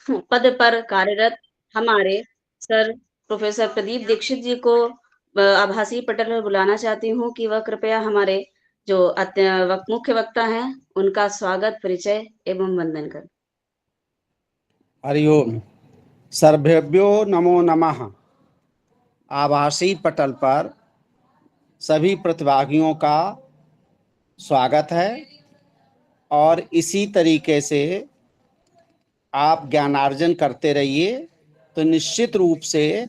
पद पर कार्यरत हमारे सर प्रोफेसर प्रदीप दीक्षित जी को आभासी पटल पर बुलाना चाहती हूँ कि वह कृपया हमारे जो मुख्य वक्ता हैं, उनका स्वागत, परिचय एवं वंदन करें। हरि ओम। सर्वेभ्यो नमो नमः। आभासी पटल पर सभी प्रतिभागियों का स्वागत है और इसी तरीके से आप ज्ञानार्जन करते रहिए तो निश्चित रूप से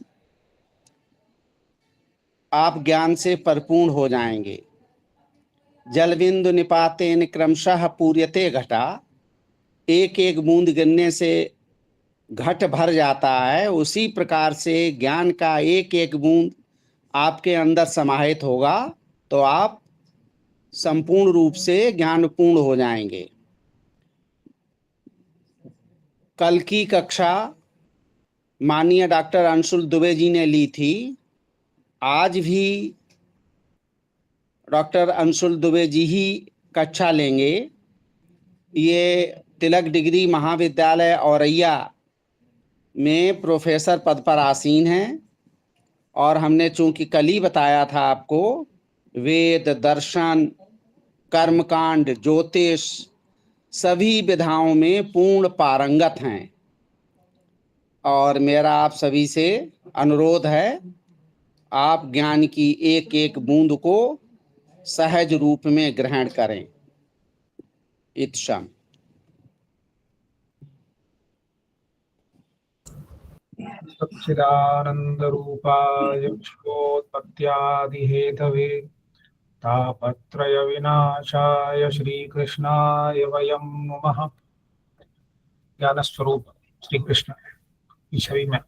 आप ज्ञान से परिपूर्ण हो जाएंगे। जलबिंदु निपातेन क्रमशः पूर्यते घटा, एक एक बूंद गिरने से घट भर जाता है। उसी प्रकार से ज्ञान का एक एक बूंद आपके अंदर समाहित होगा तो आप संपूर्ण रूप से ज्ञानपूर्ण हो जाएंगे। कल की कक्षा माननीय डॉक्टर अंशुल दुबे जी ने ली थी। आज भी डॉक्टर अंशुल दुबे जी ही कक्षा लेंगे। ये तिलक डिग्री महाविद्यालय औरैया में प्रोफेसर पद पर आसीन हैं और हमने चूंकि कल ही बताया था आपको, वेद, दर्शन, कर्मकांड, ज्योतिष सभी विधाओं में पूर्ण पारंगत हैं। और मेरा आप सभी से अनुरोध है, आप ज्ञान की एक एक बूंद को सहज रूप में ग्रहण करें। इत्शम। सच्चिदानन्दरूपाय विश्वोत्पत्त्यादिहेतवे तापत्रयविनाशाय श्रीकृष्णाय वयं नमः। ज्ञानस्वरूप श्री कृष्ण की छवि में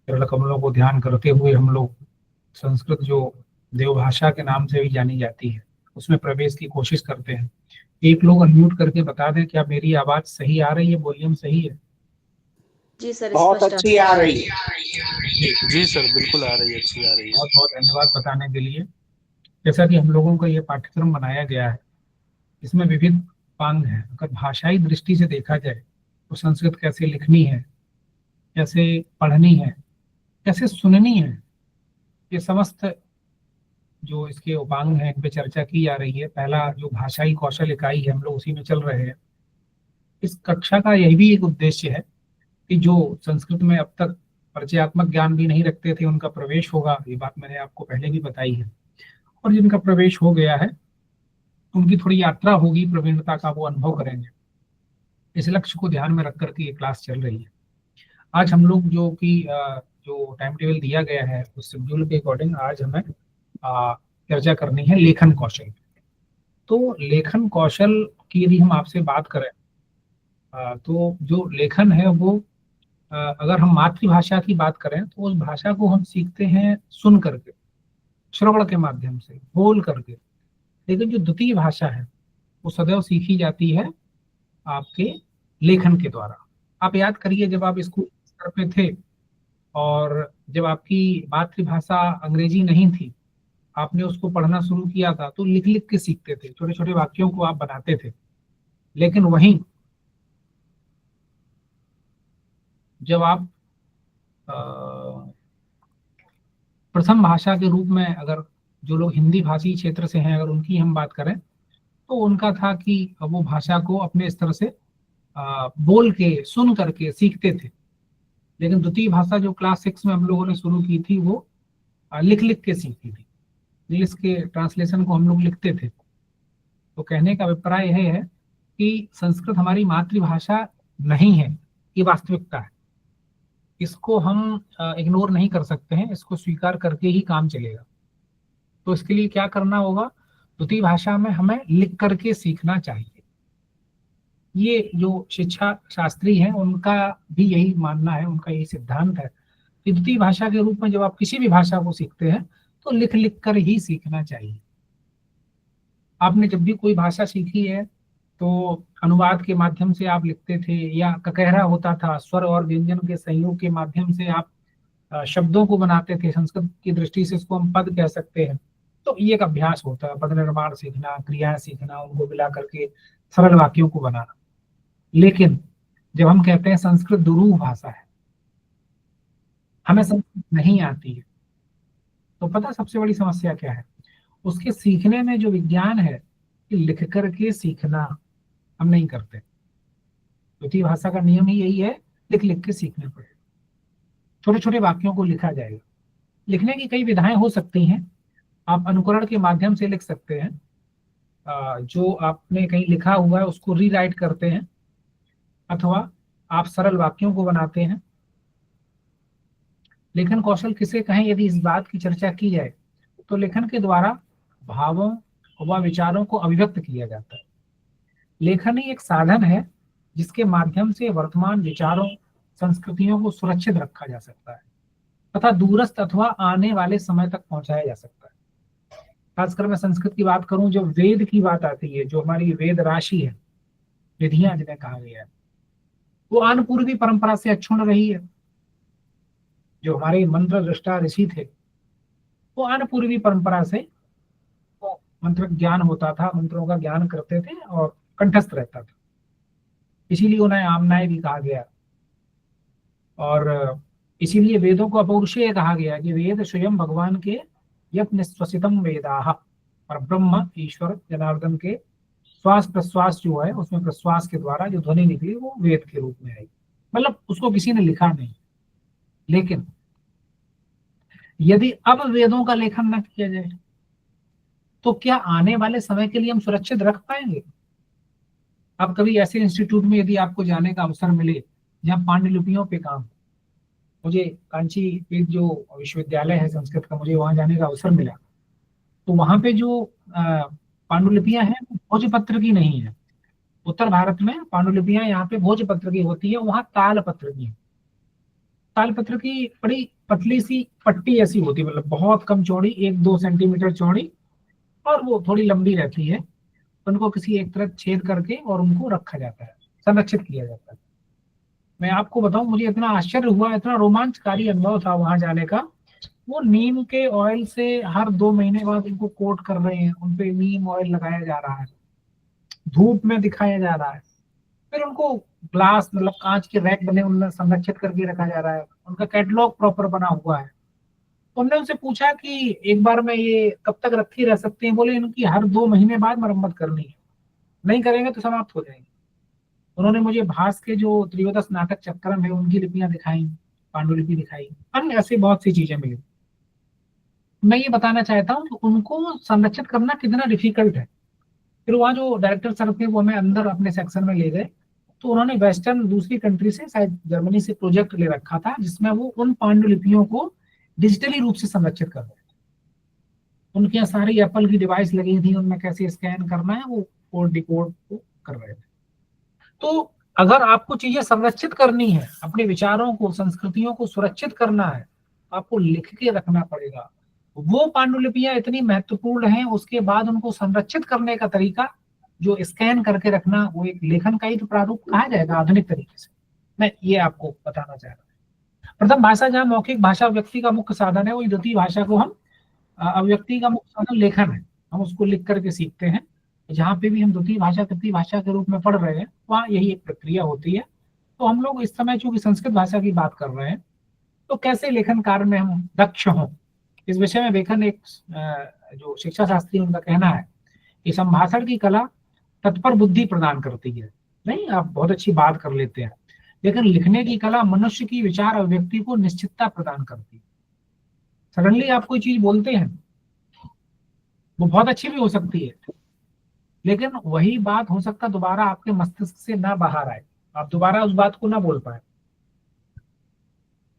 चरण कमलों को ध्यान करते हुए हम लोग संस्कृत जो देवभाषा के नाम से भी जानी जाती है उसमें प्रवेश की कोशिश करते हैं। एक लोग अनम्यूट करके बता दें क्या मेरी आवाज सही आ रही है, वॉल्यूम सही है? जी सर, बहुत अच्छी आ रही है। जी सर, बिल्कुल आ रही है, अच्छी आ रही है। बहुत बहुत धन्यवाद बताने के लिए। जैसा कि हम लोगों का ये पाठ्यक्रम बनाया गया है, इसमें विविध पांग है। अगर भाषाई दृष्टि से देखा जाए तो संस्कृत कैसे लिखनी है, कैसे पढ़नी है, कैसे सुननी है, ये समस्त जो इसके उपांग हैं इन पे चर्चा की जा रही है। पहला जो भाषाई कौशल इकाई है, हम लोग उसी में चल रहे हैं। इस कक्षा का यही भी एक उद्देश्य है कि जो संस्कृत में अब तक परिचयात्मक ज्ञान भी नहीं रखते थे उनका प्रवेश होगा। ये बात मैंने आपको पहले भी बताई है। और जिनका प्रवेश हो गया है उनकी थोड़ी यात्रा होगी, प्रवीणता का वो अनुभव करेंगे। इस लक्ष्य को ध्यान में रख करके ये क्लास चल रही है। आज हम लोग जो टाइम टेबल दिया गया है उस शेड्यूल के अकॉर्डिंग आज हमें चर्चा करनी है लेखन कौशल। तो लेखन कौशल की यदि हम आपसे बात करें तो जो लेखन है वो अगर हम मातृभाषा की बात करें तो उस भाषा को हम सीखते हैं सुन करके, श्रवण के माध्यम से, बोल करके। लेकिन जो द्वितीय भाषा है वो सदैव सीखी जाती है आपके लेखन के द्वारा। आप याद करिए, जब आप स्कूल स्तर पे थे और जब आपकी मातृभाषा अंग्रेजी नहीं थी, आपने उसको पढ़ना शुरू किया था तो लिख लिख के सीखते थे, छोटे छोटे वाक्यों को आप बनाते थे। लेकिन वहीं जब आप प्रथम भाषा के रूप में, अगर जो लोग हिंदी भाषी क्षेत्र से हैं अगर उनकी हम बात करें तो उनका था कि वो भाषा को अपने स्तर से बोल के, सुन करके सीखते थे। लेकिन द्वितीय भाषा जो क्लास 6 में हम लोगों ने शुरू की थी वो लिख लिख के सीखी थी। इंग्लिश के ट्रांसलेशन को हम लोग लिखते थे। तो कहने का अभिप्राय यह है कि संस्कृत हमारी मातृभाषा नहीं है, ये वास्तविकता है। इसको हम इग्नोर नहीं कर सकते हैं, इसको स्वीकार करके ही काम चलेगा। तो इसके लिए क्या करना होगा, द्वितीय भाषा में हमें लिख करके सीखना चाहिए। ये जो शिक्षा शास्त्री हैं उनका भी यही मानना है, उनका यही सिद्धांत है कि द्वितीय भाषा के रूप में जब आप किसी भी भाषा को सीखते हैं तो लिख लिख कर ही सीखना चाहिए। आपने जब भी कोई भाषा सीखी है तो अनुवाद के माध्यम से आप लिखते थे, या ककहरा होता था, स्वर और व्यंजन के संयोग के माध्यम से आप शब्दों को बनाते थे। संस्कृत की दृष्टि से इसको हम पद कह सकते हैं। तो ये एक अभ्यास होता है, पद निर्माण सीखना, क्रियाएं सीखना, उनको मिला करके सरल वाक्यों को बनाना। लेकिन जब हम कहते हैं संस्कृत दुरूह भाषा है, हमें संस्कृत नहीं आती है, तो पता सबसे बड़ी समस्या क्या है? उसके सीखने में जो विज्ञान है कि लिख करके सीखना हम नहीं करते। द्वितीय भाषा का नियम ही यही है, लिख लिख के सीखना पड़ेगा। छोटे छोटे वाक्यों को लिखा जाएगा। लिखने की कई विधाएं हो सकती हैं। आप अनुकरण के माध्यम से लिख सकते हैं। जो आपने कहीं लिखा हुआ है उसको रीराइट करते हैं, अथवा आप सरल वाक्यों को बनाते हैं। लेखन कौशल किसे कहें, यदि इस बात की चर्चा की जाए तो लेखन के द्वारा भावों व विचारों को अभिव्यक्त किया जाता है। लेखन ही एक साधन है जिसके माध्यम से वर्तमान विचारों, संस्कृतियों को सुरक्षित रखा जा सकता है तथा दूरस्थ अथवा आने वाले समय तक पहुंचाया जा सकता है। खासकर मैं संस्कृत की बात करूं, जब वेद की बात आती है, जो हमारी वेद राशि है, विधियां जिन्हें कहा गया है, वो आन पूर्वी परंपरा से अक्षुण्ण रही है। जो हमारे मंत्र दृष्टा ऋषि थे, वो आन पूर्वी परंपरा से वो मंत्र ज्ञान होता था, मंत्रों का ज्ञान करते थे और कंठस्थ रहता था। इसीलिए उन्हें आमनाय भी कहा गया, और इसीलिए वेदों को अपौरुषेय कहा गया कि वेद स्वयं भगवान के यत् निःश्वसितम वेदाः, और ब्रह्म ईश्वर जनार्दन के श्वास प्रश्वास जो है, उसमें प्रश्वास के द्वारा जो ध्वनि निकली वो वेद के रूप में आई। मतलब उसको किसी ने लिखा नहीं। लेकिन यदि अब वेदों का लेखन न किया जाए तो क्या आने वाले समय के लिए हम सुरक्षित रख पाएंगे? अब कभी ऐसे इंस्टीट्यूट में यदि आपको जाने का अवसर मिले जहाँ पांडुलिपियों पे काम, मुझे कांची पीठ जो विश्वविद्यालय है संस्कृत का, मुझे वहां जाने का अवसर मिला, तो वहां पे जो पांडुलिपियां हैं वो भोजपत्र की नहीं है। उत्तर भारत में पांडुलिपियां यहाँ पे भोजपत्र की होती है, वहां तालपत्र की है। तालपत्र की बड़ी पतली सी पट्टी ऐसी होती है, मतलब बहुत कम चौड़ी, 1-2 सेंटीमीटर चौड़ी, और वो थोड़ी लंबी रहती है। उनको किसी एक तरफ छेद करके और उनको रखा जाता है, संरक्षित किया जाता है। मैं आपको बताऊं, मुझे इतना आश्चर्य हुआ, इतना रोमांचकारी अनुभव था वहां जाने का। वो नीम के ऑयल से हर 2 महीने बाद उनको कोट कर रहे हैं, उनपे नीम ऑयल लगाया जा रहा है, धूप में दिखाया जा रहा है, फिर उनको ग्लास मतलब कांच के रैक बने उनमें संरक्षित करके रखा जा रहा है, उनका कैटलॉग प्रॉपर बना हुआ है। तो हमने उनसे पूछा कि एक बार में ये कब तक रखी रह सकते हैं? बोले इनकी हर 2 महीने बाद मरम्मत करनी है, नहीं करेंगे तो समाप्त हो जाएंगे। उन्होंने मुझे भास के जो त्रियोदश नाटक चक्रम है उनकी लिपियां दिखाई, पांडुलिपि दिखाई, अन्य ऐसी बहुत सी चीजें मिली। मैं ये बताना चाहता हूँ कि उनको संरक्षित करना कितना डिफिकल्ट है। फिर वहाँ जो डायरेक्टर सर थे वो हमें अंदर अपने सेक्शन में ले गए, तो उन्होंने वेस्टर्न दूसरी कंट्री से, शायद जर्मनी से प्रोजेक्ट ले रखा था जिसमें वो उन पांडुलिपियों को डिजिटली रूप से संरक्षित कर रहे थे। उनके यहाँ सारी एप्पल की डिवाइस लगी थी, उनमें कैसे स्कैन करना है वो कोड डिकोड कर रहे थे। तो अगर आपको चीजें संरक्षित करनी है, अपने विचारों को, संस्कृतियों को सुरक्षित करना है, आपको लिख के रखना पड़ेगा। वो पांडुलिपियां इतनी महत्वपूर्ण हैं, उसके बाद उनको संरक्षित करने का तरीका जो स्कैन करके रखना, वो एक लेखन का ही तो प्रारूप कहा जाएगा आधुनिक तरीके से। मैं ये आपको बताना चाह रहा हूँ। प्रथम भाषा जहाँ मौखिक भाषा व्यक्ति का मुख्य साधन है, वही द्वितीय भाषा को हम अभिव्यक्ति का मुख्य साधन लेखन है, हम उसको लिख करके सीखते हैं। जहाँ पे भी हम द्वितीय भाषा तृतीय भाषा के रूप में पढ़ रहे हैं वहाँ यही एक प्रक्रिया होती है। तो हम लोग इस समय चूंकि संस्कृत भाषा की बात कर रहे हैं, तो कैसे लेखन कार्य में हम दक्ष हों, इस विषय में बेकन एक जो शिक्षा शास्त्री उनका कहना है कि संभाषण की कला तत्पर बुद्धि प्रदान करती है। नहीं, आप बहुत अच्छी बात कर लेते हैं, लेकिन लिखने की कला मनुष्य की विचार अभिव्यक्ति को निश्चितता प्रदान करती है। सडनली आप कोई चीज बोलते हैं, वो बहुत अच्छी भी हो सकती है, लेकिन वही बात हो सकता दोबारा आपके मस्तिष्क से ना बाहर आए, आप दोबारा उस बात को ना बोल पाए।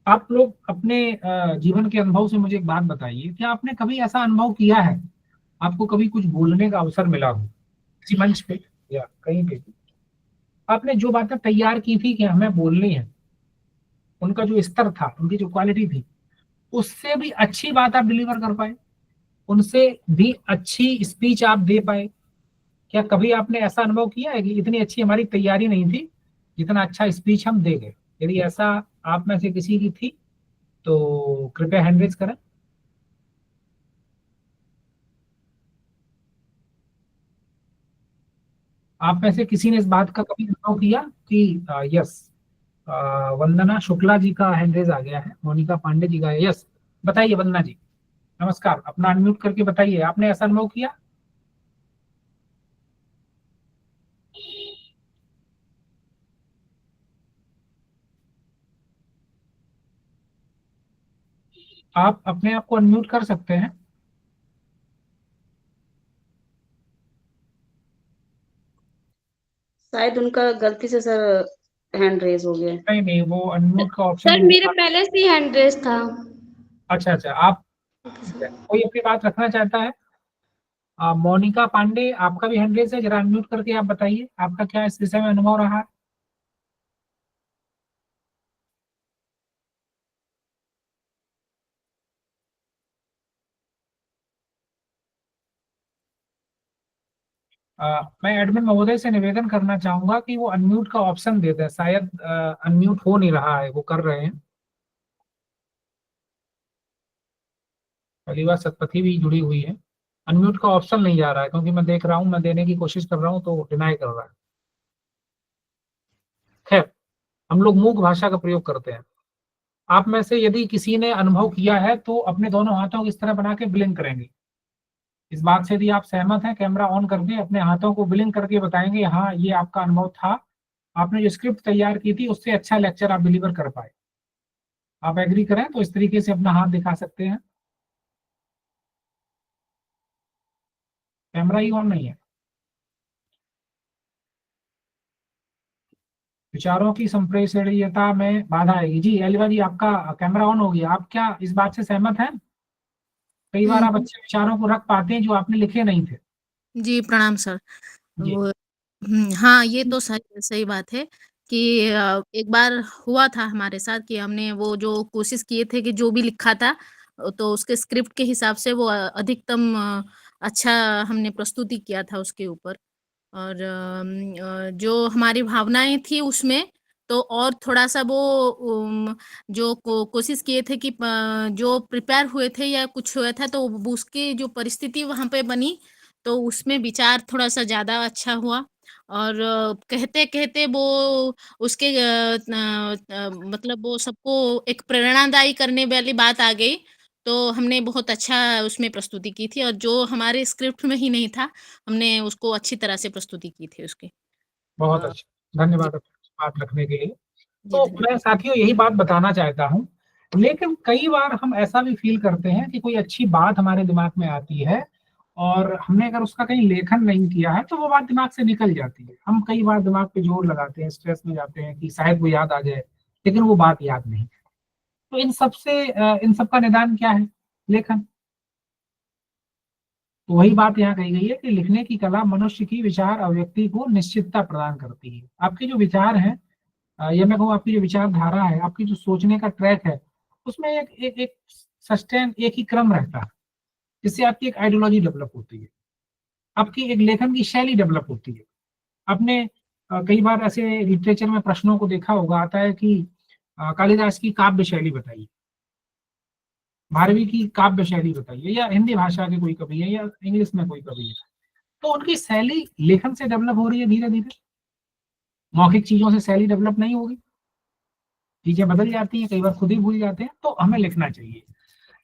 आप लोग अपने जीवन के अनुभव से मुझे एक बात बताइए कि आपने कभी ऐसा अनुभव किया है, आपको कभी कुछ बोलने का अवसर मिला हो किसी मंच पे या कहीं पे, आपने जो बातें तैयार की थी कि हमें बोलनी है, उनका जो स्तर था, उनकी जो क्वालिटी थी, उससे भी अच्छी बात आप डिलीवर कर पाए, उनसे भी अच्छी स्पीच आप दे पाए? क्या कभी आपने ऐसा अनुभव किया है कि इतनी अच्छी हमारी तैयारी नहीं थी जितना अच्छा स्पीच हम दे गए? यदि ऐसा आप में से किसी की थी तो कृपया हैंड रेज करें। आप में से किसी ने इस बात का कभी अनुभव किया कि यस, वंदना शुक्ला जी का हैंड रेज आ गया है, मोनिका पांडे जी का है। यस, बताइए वंदना जी, नमस्कार, अपना अनम्यूट करके बताइए, आपने ऐसा अनुभव किया? आप अपने आप को अनम्यूट कर सकते हैं। शायद उनका गलती से सर हैंड रेज हो गया। नहीं नहीं, वो अनम्यूट का ऑप्शन सर मेरे पहले से ही हैंड रेज था। अच्छा अच्छा, आप कोई अपनी बात रखना चाहता है? मोनिका पांडे, आपका भी हैंड रेज है, जरा अनम्यूट करके आप बताइए आपका क्या इस विषय में अनुभव रहा है। मैं एडमिन महोदय से निवेदन करना चाहूंगा कि वो अनम्यूट का ऑप्शन दे दें, शायद अनम्यूट हो नहीं रहा है, वो कर रहे हैं। पहली बार सतपथी भी जुड़ी हुई है, अनम्यूट का ऑप्शन नहीं जा रहा है, क्योंकि मैं देख रहा हूँ, मैं देने की कोशिश कर रहा हूँ तो डिनाई कर रहा है। खैर, हम लोग मूक भाषा का प्रयोग करते हैं। आप में से यदि किसी ने अनुभव किया है तो अपने दोनों हाथों को इस तरह बना के ब्लिंक करेंगे। इस बात से यदि आप सहमत हैं, कैमरा ऑन करके अपने हाथों को ब्लिंक करके बताएंगे हाँ ये आपका अनुभव था, आपने जो स्क्रिप्ट तैयार की थी उससे अच्छा लेक्चर आप डिलीवर कर पाए। आप एग्री करें तो इस तरीके से अपना हाथ दिखा सकते हैं। कैमरा ही ऑन नहीं है। विचारों की संप्रेषणीयता में बाधा आएगी। जी एलिवा जी, आपका कैमरा ऑन हो गया, आप क्या इस बात से सहमत हैं? कई बार आप अच्छे विचारों को रख पाते हैं जो आपने लिखे नहीं थे। जी प्रणाम सर। जी वो हाँ, ये तो सही सही बात है कि एक बार हुआ था हमारे साथ कि हमने वो जो कोशिश किए थे कि जो भी लिखा था तो उसके स्क्रिप्ट के हिसाब से वो अधिकतम अच्छा हमने प्रस्तुति किया था उसके ऊपर। और जो हमारी भावनाएं थी उसमें तो और थोड़ा सा वो जो कोशिश किए थे कि जो प्रिपेयर हुए थे या कुछ हुआ था तो उसकी जो परिस्थिति वहां पे बनी तो उसमें विचार थोड़ा सा ज्यादा अच्छा हुआ। और कहते कहते वो उसके मतलब वो सबको एक प्रेरणादायी करने वाली बात आ गई। तो हमने बहुत अच्छा उसमें प्रस्तुति की थी और जो हमारे स्क्रिप्ट में ही नहीं था हमने उसको अच्छी तरह से प्रस्तुति की थी उसकी। बहुत अ, अच्छा, जी धन्यवाद अपनी बात रखने के लिए। जी तो धन्यवाद। मैं साथियों यही बात बताना चाहता हूँ, लेकिन कई बार हम ऐसा भी फील करते हैं कि कोई अच्छी बात हमारे दिमाग में आती है और हमने अगर उसका कहीं लेखन नहीं किया है तो वो बात दिमाग से निकल जाती है। हम कई बार दिमाग पे जोर लगाते हैं, स्ट्रेस में जाते हैं कि शायद वो याद आ जाए, लेकिन वो बात याद नहीं। तो इन सब का निदान क्या है? लेखन। तो वही बात यहाँ कही गई है कि लिखने की कला मनुष्य की विचार अभिव्यक्ति को निश्चितता प्रदान करती है। आपके जो विचार हैं, या मैं कहूँ आपकी जो विचारधारा है, आपकी जो सोचने का ट्रैक है, उसमें एक सस्टेन एक ही क्रम रहता है, जिससे आपकी एक आइडियोलॉजी डेवलप होती है, आपकी एक लेखन की शैली डेवलप होती है। आपने कई बार ऐसे लिटरेचर में प्रश्नों को देखा होगा, आता है कि कालिदास की काव्य शैली बताइए, भारवी की काव्य शैली बताइए, या हिंदी भाषा के कोई कवि है या इंग्लिश में कोई कवि है, तो उनकी शैली लेखन से डेवलप हो रही है धीरे धीरे। मौखिक चीजों से शैली डेवलप नहीं होगी, चीजें बदल जाती हैं, कई बार खुद ही भूल जाते हैं, तो हमें लिखना चाहिए।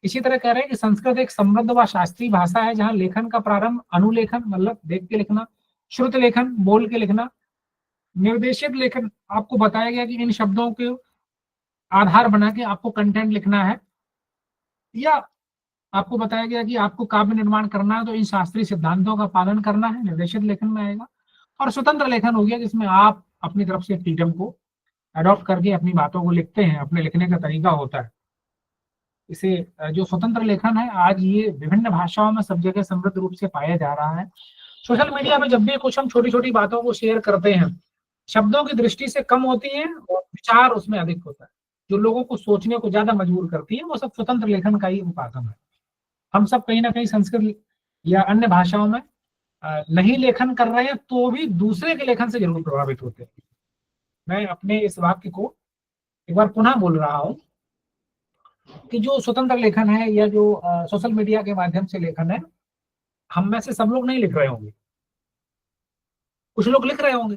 इसी तरह कह रहे हैं कि संस्कृत एक समृद्ध व शास्त्रीय भाषा है जहां लेखन का प्रारंभ अनुलेखन मतलब देख के लिखना, श्रुत लेखन बोल के लिखना, निर्देशित लेखन आपको बताया गया कि इन शब्दों के आधार बना के आपको कंटेंट लिखना है, या आपको बताया गया कि आपको काव्य निर्माण करना है तो इन शास्त्रीय सिद्धांतों का पालन करना है, निर्देशित लेखन में आएगा। और स्वतंत्र लेखन हो गया जिसमें आप अपनी तरफ से फ्रीडम को अडॉप्ट करके अपनी बातों को लिखते हैं, अपने लिखने का तरीका होता है। इसे जो स्वतंत्र लेखन है आज ये विभिन्न भाषाओं में सब जगह समृद्ध रूप से पाया जा रहा है। सोशल मीडिया में जब भी कुछ हम छोटी छोटी बातों को शेयर करते हैं, शब्दों की दृष्टि से कम होती है और विचार उसमें अधिक होता है, जो लोगों को सोचने को ज्यादा मजबूर करती है, वो सब स्वतंत्र लेखन का ही उपागम है। हम सब कहीं ना कहीं संस्कृत या अन्य भाषाओं में नहीं लेखन कर रहे हैं तो भी दूसरे के लेखन से जरूर प्रभावित होते हैं। मैं अपने इस वाक्य को एक बार पुनः बोल रहा हूं कि जो स्वतंत्र लेखन है या जो सोशल मीडिया के माध्यम से लेखन है, हम में से सब लोग नहीं लिख रहे होंगे, कुछ लोग लिख रहे होंगे,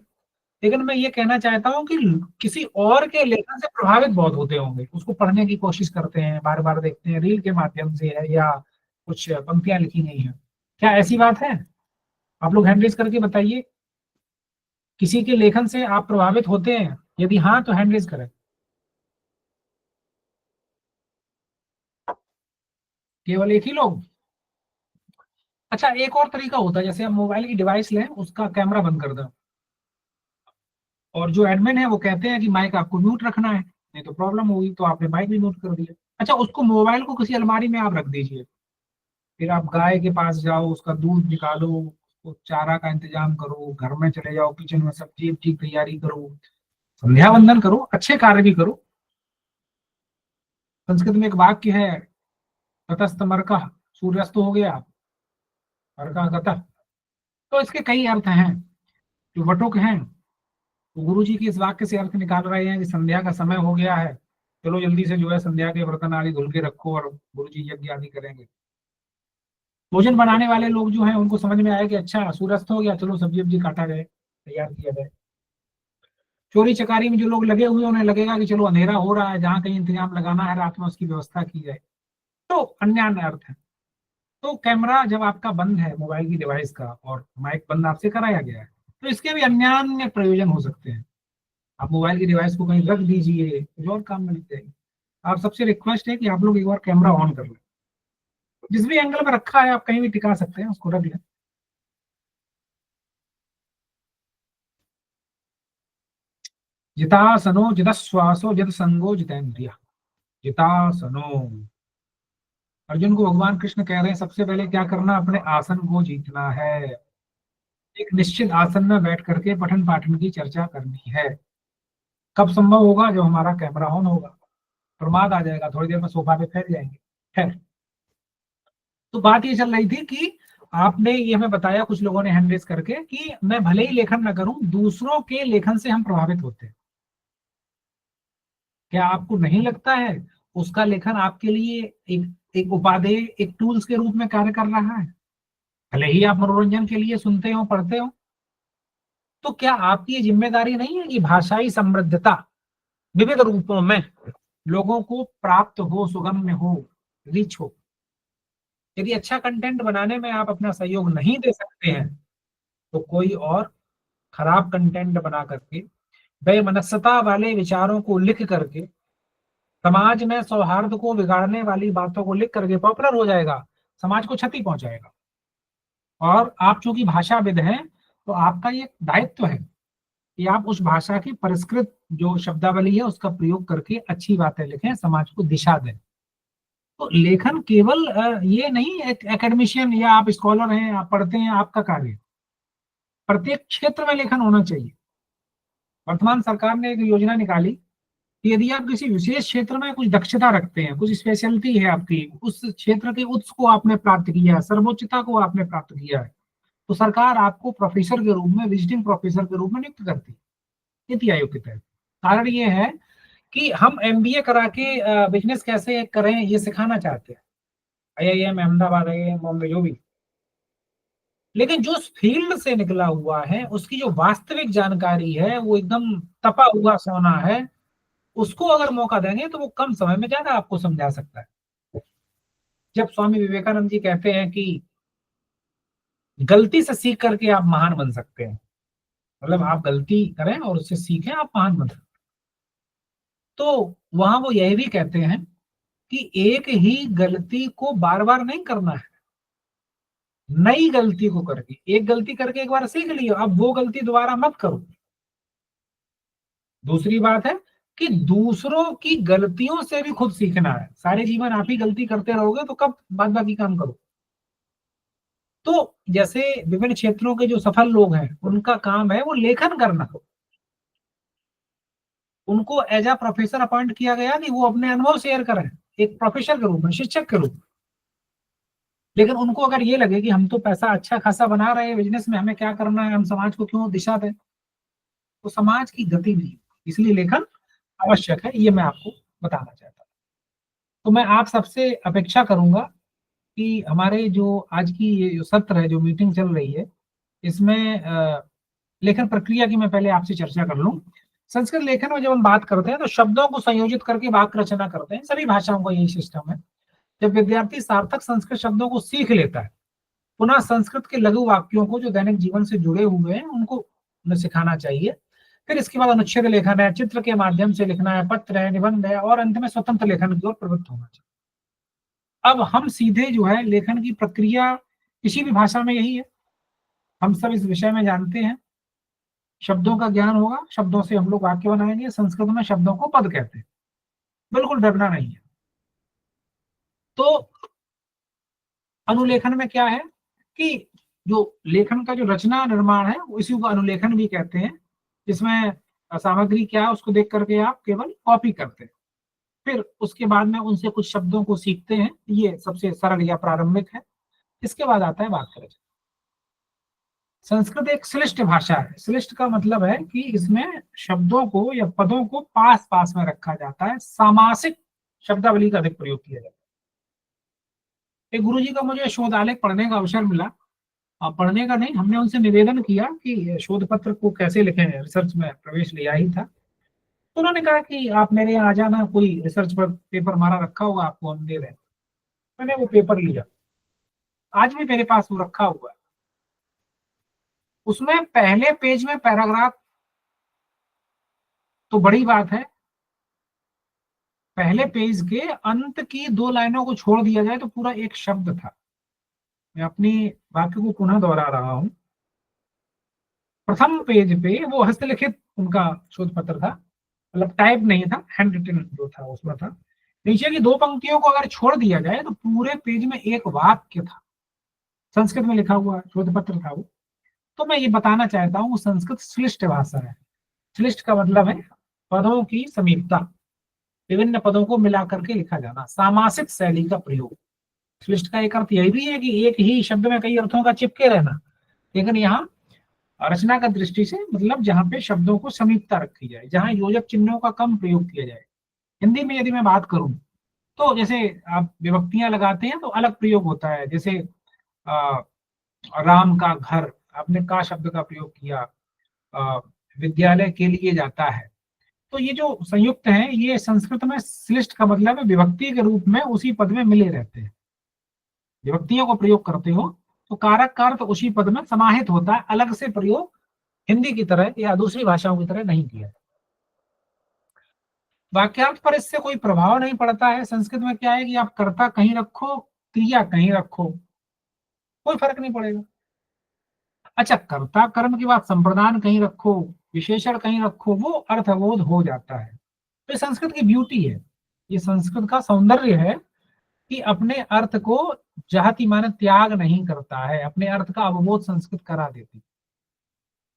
लेकिन मैं ये कहना चाहता हूँ कि किसी और के लेखन से प्रभावित बहुत होते होंगे, उसको पढ़ने की कोशिश करते हैं, बार बार देखते हैं, रील के माध्यम से है या कुछ पंक्तियां लिखी गई हैं। क्या ऐसी बात है? आप लोग हैंड रेज करके बताइए, किसी के लेखन से आप प्रभावित होते हैं? यदि हाँ तो हैंड रेज करें। केवल एक ही लोग? अच्छा, एक और तरीका होता है, जैसे हम मोबाइल की डिवाइस लें, उसका कैमरा बंद कर दें, और जो एडमिन है वो कहते हैं कि माइक आपको म्यूट रखना है, नहीं तो प्रॉब्लम होगी, तो आपने माइक भी म्यूट कर दिया। अच्छा, उसको मोबाइल को किसी अलमारी में आप रख दीजिए, फिर आप गाय के पास जाओ, उसका दूध निकालो, उसको चारा का इंतजाम करो, घर में चले जाओ, किचन में सब्जी की तैयारी करो, संध्या वंदन करो, अच्छे कार्य भी करो। संस्कृत में एक वाक्य है, ततस्त मर्कः, सूर्यास्त हो गया, मर्कः गतः। तो इसके कई अर्थ हैं जो वटुक हैं। तो गुरु जी की इस वाक्य से अर्थ निकाल रहे हैं कि संध्या का समय हो गया है, चलो जल्दी से जो है संध्या के बर्तन आदि धुल के रखो और गुरु जी यज्ञ आदि करेंगे। भोजन बनाने वाले लोग जो हैं उनको समझ में आया कि अच्छा सूर्यास्त हो गया, चलो सब्जी वब्जी काटा जाए, तैयार किया जाए। चोरी चकारी में जो लोग लगे हुए उन्हें लगेगा कि चलो अंधेरा हो रहा है, जहां कहीं इंतजाम लगाना है रात में उसकी व्यवस्था की जाए। तो अन्य अन्य अर्थ है। तो कैमरा जब आपका बंद है मोबाइल की डिवाइस का और माइक बंद आपसे कराया गया है, तो इसके भी अन्य प्रयोजन हो सकते हैं। आप मोबाइल की डिवाइस को कहीं रख दीजिए, कुछ और काम में लग जाएगी। आप सबसे रिक्वेस्ट है कि आप लोग एक बार कैमरा ऑन कर लें, जिस भी एंगल में रखा है आप कहीं भी टिका सकते हैं, उसको रख लें। जितासनो जितश्वासो जित संगो जितेन्द्रिय, जितासनो। अर्जुन को भगवान कृष्ण कह रहे हैं सबसे पहले क्या करना, अपने आसन को जीतना है। एक निश्चित आसन में बैठ करके पठन पाठन की चर्चा करनी है। कब संभव होगा? जब हमारा कैमरा ऑन होगा। प्रमाद आ जाएगा, थोड़ी देर में सोफा पे फैल जाएंगे। खैर, तो बात ये चल रही थी कि आपने ये हमें बताया, कुछ लोगों ने हैंड रेज करके, कि मैं भले ही लेखन न करूं, दूसरों के लेखन से हम प्रभावित होते हैं। क्या आपको नहीं लगता है उसका लेखन आपके लिए एक उपादेय, एक टूल्स के रूप में कार्य कर रहा है? भले ही आप मनोरंजन के लिए सुनते हो, पढ़ते हो, तो क्या आपकी ये जिम्मेदारी नहीं है कि भाषाई समृद्धता विविध रूपों में लोगों को प्राप्त हो, सुगम्य हो, रिच हो? यदि अच्छा कंटेंट बनाने में आप अपना सहयोग नहीं दे सकते हैं, तो कोई और खराब कंटेंट बना करके, बेमनस्सता वाले विचारों को लिख करके, समाज में सौहार्द को बिगाड़ने वाली बातों को लिख करके पॉपुलर हो जाएगा, समाज को क्षति पहुंचाएगा। और आप चूंकि भाषाविद हैं, तो आपका ये दायित्व है कि आप उस भाषा की परिष्कृत जो शब्दावली है उसका प्रयोग करके अच्छी बातें लिखें, समाज को दिशा दें। तो लेखन केवल ये नहीं, एक एकेडमिशियन या आप स्कॉलर हैं, आप पढ़ते हैं, आपका कार्य। प्रत्येक क्षेत्र में लेखन होना चाहिए। वर्तमान सरकार ने एक योजना निकाली कि यदि आप किसी विशेष क्षेत्र में कुछ दक्षता रखते हैं, कुछ स्पेशलिटी है आपकी, उस क्षेत्र के उच्च को आपने प्राप्त किया है, सर्वोच्चता को आपने प्राप्त किया है, तो सरकार आपको प्रोफेसर के रूप में, विजिटिंग प्रोफेसर के रूप में नियुक्त करती है, नीति आयोग के तहत। कारण ये है कि हम एमबीए करा के बिजनेस कैसे करें ये सिखाना चाहते हैं, आईआईएम अहमदाबाद, आईआईएम बॉम्बे, जो भी। लेकिन जो उस फील्ड से निकला हुआ है, उसकी जो वास्तविक जानकारी है, वो एकदम तपा हुआ सोना है, उसको अगर मौका देंगे तो वो कम समय में ज्यादा आपको समझा सकता है। जब स्वामी विवेकानंद जी कहते हैं कि गलती से सीख करके आप महान बन सकते हैं, मतलब आप गलती करें और उससे सीखें, आप महान बन सकते हैं, तो वहां वो यह भी कहते हैं कि एक ही गलती को बार बार नहीं करना है, नई गलती को करके, एक गलती करके एक बार सीख लियो, अब वो गलती दोबारा मत करो। दूसरी बात है कि दूसरों की गलतियों से भी खुद सीखना है। सारे जीवन आप ही गलती करते रहोगे तो कब बाद बाकी काम करो? तो जैसे विभिन्न क्षेत्रों के जो सफल लोग हैं, उनका काम है वो लेखन करना। उनको एज अ प्रोफेसर अपॉइंट किया गया कि वो अपने अनुभव शेयर करें, एक प्रोफेसर के रूप में, शिक्षक के रूप में। लेकिन उनको अगर ये लगे कि हम तो पैसा अच्छा खासा बना रहे हैं बिजनेस में, हमें क्या करना है, हम समाज को क्यों दिशा दें, तो समाज की गति नहीं। इसलिए लेखन आवश्यक है, ये मैं आपको बताना चाहता हूँ। तो मैं आप सबसे अपेक्षा करूंगा कि हमारे जो आज की ये जो सत्र है, जो मीटिंग चल रही है, इसमें लेखन प्रक्रिया की मैं पहले आपसे चर्चा कर लूं। संस्कृत लेखन में जब हम बात करते हैं तो शब्दों को संयोजित करके वाक्य रचना करते हैं। सभी भाषाओं का यही सिस्टम है। जब विद्यार्थी सार्थक संस्कृत शब्दों को सीख लेता है, पुनः संस्कृत के लघु वाक्यों को जो दैनिक जीवन से जुड़े हुए हैं उनको उन्हें सिखाना चाहिए। फिर इसके बाद अनुच्छेद लेखन है, चित्र के माध्यम से लिखना है, पत्र है, निबंध है, और अंत में स्वतंत्र लेखन की ओर प्रवृत्त होना चाहिए। अब हम सीधे जो है लेखन की प्रक्रिया किसी भी भाषा में यही है, हम सब इस विषय में जानते हैं। शब्दों का ज्ञान होगा, शब्दों से हम लोग वाक्य बनाएंगे। संस्कृत में शब्दों को पद कहते हैं, बिल्कुल डरना नहीं है। तो अनुलेखन में क्या है कि जो लेखन का जो रचना निर्माण है इसी को अनुलेखन भी कहते हैं, जिसमें सामग्री क्या है उसको देख करके आप केवल कॉपी करते हैं, फिर उसके बाद में उनसे कुछ शब्दों को सीखते हैं। ये सबसे सरल या प्रारंभिक है। इसके बाद आता है वाक्य रचना। संस्कृत एक श्लिष्ट भाषा है। श्लिष्ट का मतलब है कि इसमें शब्दों को या पदों को पास पास में रखा जाता है, सामासिक शब्दावली का अधिक प्रयोग किया जाता है। एक गुरुजी का मुझे शोध आलेख पढ़ने का अवसर मिला, पढ़ने का नहीं, हमने उनसे निवेदन किया कि शोध पत्र को कैसे लिखें, रिसर्च में प्रवेश लिया ही था। तो उन्होंने कहा कि आप मेरे यहाँ आ जाना, कोई रिसर्च पर पेपर हमारा रखा होगा, आपको हम दे रहे हैं। मैंने वो पेपर लिया, आज भी मेरे पास वो रखा हुआ है। उसमें पहले पेज में पैराग्राफ, तो बड़ी बात है, पहले पेज के अंत की 2 लाइनों को छोड़ दिया जाए तो पूरा एक शब्द था। मैं अपनी वाक्य को पुनः दोहरा रहा हूं। प्रथम पेज पे वो हस्तलिखित उनका शोध पत्र था, मतलब टाइप नहीं था, हैंड रिटन जो था उसमें था। नीचे की 2 पंक्तियों को अगर छोड़ दिया जाए तो पूरे पेज में एक वाक्य था, संस्कृत में लिखा हुआ शोध पत्र था वो। तो मैं ये बताना चाहता हूँ, संस्कृत श्लिष्ट भाषा है। श्लिष्ट का मतलब है पदों की समीपता, विभिन्न पदों को मिला करके लिखा जाना, सामासिक शैली का प्रयोग। श्लिष्ट का एक अर्थ यही भी है कि एक ही शब्द में कई अर्थों का चिपके रहना, लेकिन यहाँ रचना का दृष्टि से मतलब जहाँ पे शब्दों को समीपता रखी जाए, जहाँ योजक चिन्हों का कम प्रयोग किया जाए। हिंदी में यदि मैं बात करूं तो जैसे आप विभक्तियां लगाते हैं तो अलग प्रयोग होता है। जैसे राम का घर, आपने का शब्द का प्रयोग किया, विद्यालय के लिए जाता है। तो ये जो संयुक्त हैं, ये संस्कृत में श्लिष्ट का मतलब है विभक्ति के रूप में उसी पद में मिले रहते हैं। विभक्तियों को प्रयोग करते हो तो कारक का अर्थ उसी पद में समाहित होता है, अलग से प्रयोग हिंदी की तरह या दूसरी भाषाओं की तरह नहीं किया। वाक्यार्थ पर इससे कोई प्रभाव नहीं पड़ता है। संस्कृत में क्या है कि आप कर्ता कहीं रखो, क्रिया कहीं रखो, कोई फर्क नहीं पड़ेगा। अच्छा, कर्ता कर्म के बाद संप्रदान कहीं रखो, विशेषण कहीं रखो, वो अर्थबोध हो जाता है। तो संस्कृत की ब्यूटी है, ये संस्कृत का सौंदर्य है कि अपने अर्थ को जाति माने त्याग नहीं करता है, अपने अर्थ का अवबोध संस्कृत करा देती है।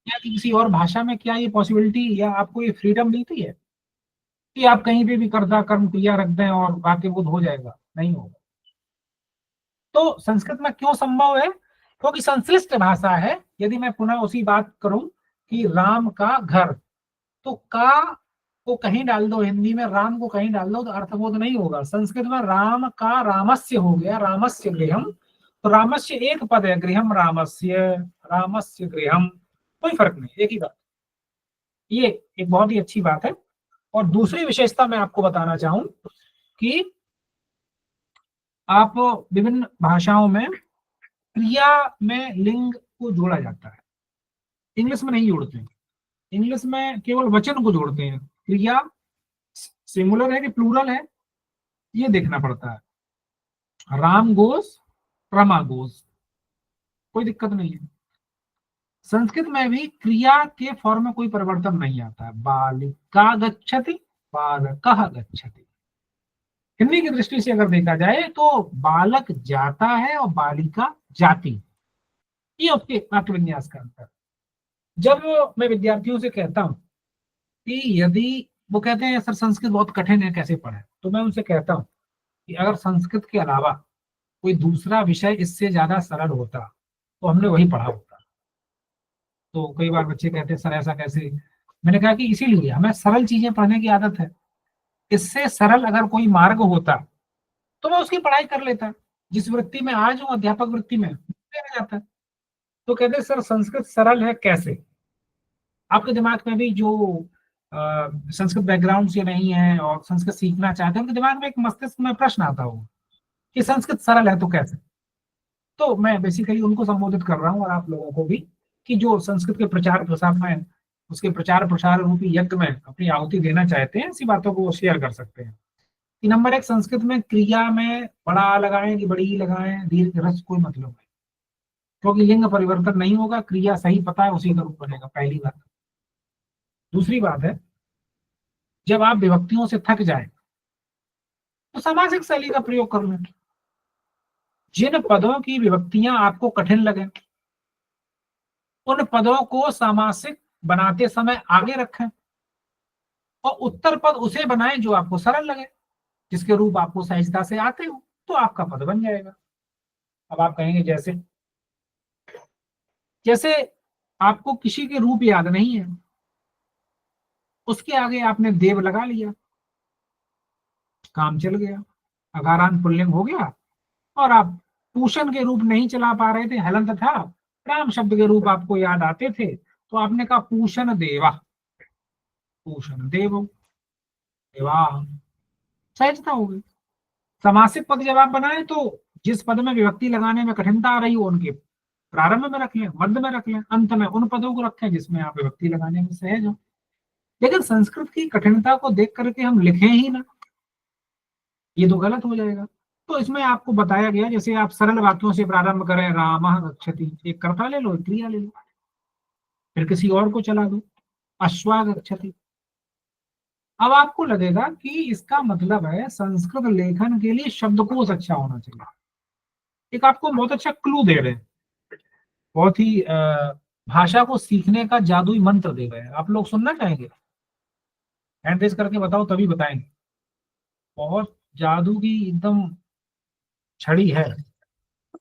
या किसी और भाषा में क्या ये पॉसिबिलिटी या आपको ये फ्रीडम मिलती है कि आप कहीं पे भी कर्ता कर्म क्रिया रख दें और वाक्यबोध हो जाएगा? नहीं होगा। तो संस्कृत में क्यों संभव है? क्योंकि संश्लिष्ट भाषा है। यदि मैं पुनः उसी बात करूं कि राम का घर, तो का को कहीं डाल दो, हिंदी में राम को कहीं डाल दो तो अर्थबोध नहीं होगा। संस्कृत में राम का रामस्य हो गया, रामस्य गृहम। तो रामस्य एक पद है, गृहम रामस्य, रामस्य गृहम, कोई फर्क नहीं, एक ही बात। ये एक बहुत ही अच्छी बात है। और दूसरी विशेषता मैं आपको बताना चाहूं कि आप विभिन्न भाषाओं में क्रिया में लिंग को जोड़ा जाता है, इंग्लिश में नहीं जोड़ते हैं। इंग्लिश में केवल वचन को जोड़ते हैं, क्रिया सिंगुलर है कि प्लूरल है ये देखना पड़ता है। राम गोस, रमा गोस, कोई दिक्कत नहीं है। संस्कृत में भी क्रिया के फॉर्म में कोई परिवर्तन नहीं आता है। बालिका गच्छति, बालकः गच्छति। हिंदी की दृष्टि से अगर देखा जाए तो बालक जाता है और बालिका जाती, ये उसके वाक्य विन्यास का अंतर। जब मैं विद्यार्थियों से कहता हूं कि यदि वो कहते हैं सर संस्कृत बहुत कठिन है, कैसे पढ़ें, तो मैं उनसे कहता हूं कि अगर संस्कृत के अलावा कोई दूसरा विषय इससे ज्यादा सरल होता तो हमने वही पढ़ा होता। तो कई बार बच्चे कहते हैं सर ऐसा कैसे? मैंने कहा कि इसीलिए हमें सरल चीजें पढ़ने की आदत है। इससे सरल अगर कोई मार्ग होता तो मैं उसकी पढ़ाई कर लेता। जिस वृत्ति में आज हूँ, अध्यापक वृत्ति में, जाता। तो कहते सर संस्कृत सरल है कैसे? आपके दिमाग में भी जो संस्कृत बैकग्राउंड से नहीं है और संस्कृत सीखना चाहते हैं, उनके दिमाग में एक मस्तिष्क में प्रश्न आता होगा कि संस्कृत सरल है तो कैसे। तो मैं बेसिकली उनको संबोधित कर रहा हूँ और आप लोगों को भी, कि जो संस्कृत के प्रचार प्रसार में, उसके प्रचार प्रसार रूपी यज्ञ में अपनी आहुति देना चाहते हैं, ऐसी बातों को शेयर कर सकते हैं। कि नंबर 1, संस्कृत में क्रिया में बड़ा लगाएं कि बड़ी लगाएं, दीर्घ रस कोई मतलब नहीं, क्योंकि लिंग परिवर्तन नहीं होगा, क्रिया सही पता है उसी का रूप बनेगा, पहली बात। दूसरी बात है, जब आप विभक्तियों से थक जाए तो सामासिक शैली का प्रयोग कर लें। जिन पदों की विभक्तियां आपको कठिन लगे उन पदों को सामासिक बनाते समय आगे रखें और उत्तर पद उसे बनाएं जो आपको सरल लगे, जिसके रूप आपको सहजता से आते हो, तो आपका पद बन जाएगा। अब आप कहेंगे जैसे जैसे आपको किसी के रूप याद नहीं है, उसके आगे आपने देव लगा लिया, काम चल गया, अकारांत पुल्लिंग हो गया। और आप पूषण के रूप नहीं चला पा रहे थे, हलंत था, राम शब्द के रूप आपको याद आते थे, तो आपने कहा पूषण देवा, पूषण देव देवा, सहजता हो गई। समासिक पद जब आप बनाए तो जिस पद में विभक्ति लगाने में कठिनता आ रही हो उनके प्रारंभ में रख लें, मध्य में रख लें, अंत में उन पदों को रखें जिसमें आप विभक्ति लगाने में सहज हो। लेकिन संस्कृत की कठिनता को देख करके हम लिखें ही ना, ये तो गलत हो जाएगा। तो इसमें आपको बताया गया, जैसे आप सरल वाक्यों से प्रारंभ करें, रामः गच्छति, एक कर्ता ले लो, एक क्रिया ले लो, फिर किसी और को चला दो, अश्वा गच्छति। अब आपको लगेगा कि इसका मतलब है संस्कृत लेखन के लिए शब्दकोश अच्छा होना चाहिए। एक आपको बहुत अच्छा क्लू दे रहे हैं, बहुत ही भाषा को सीखने का जादुई मंत्र दे रहे हैं। आप लोग सुनना चाहेंगे? हैंड रेज करके बताओ तभी बताएंगे। बहुत जादू की एकदम छड़ी है,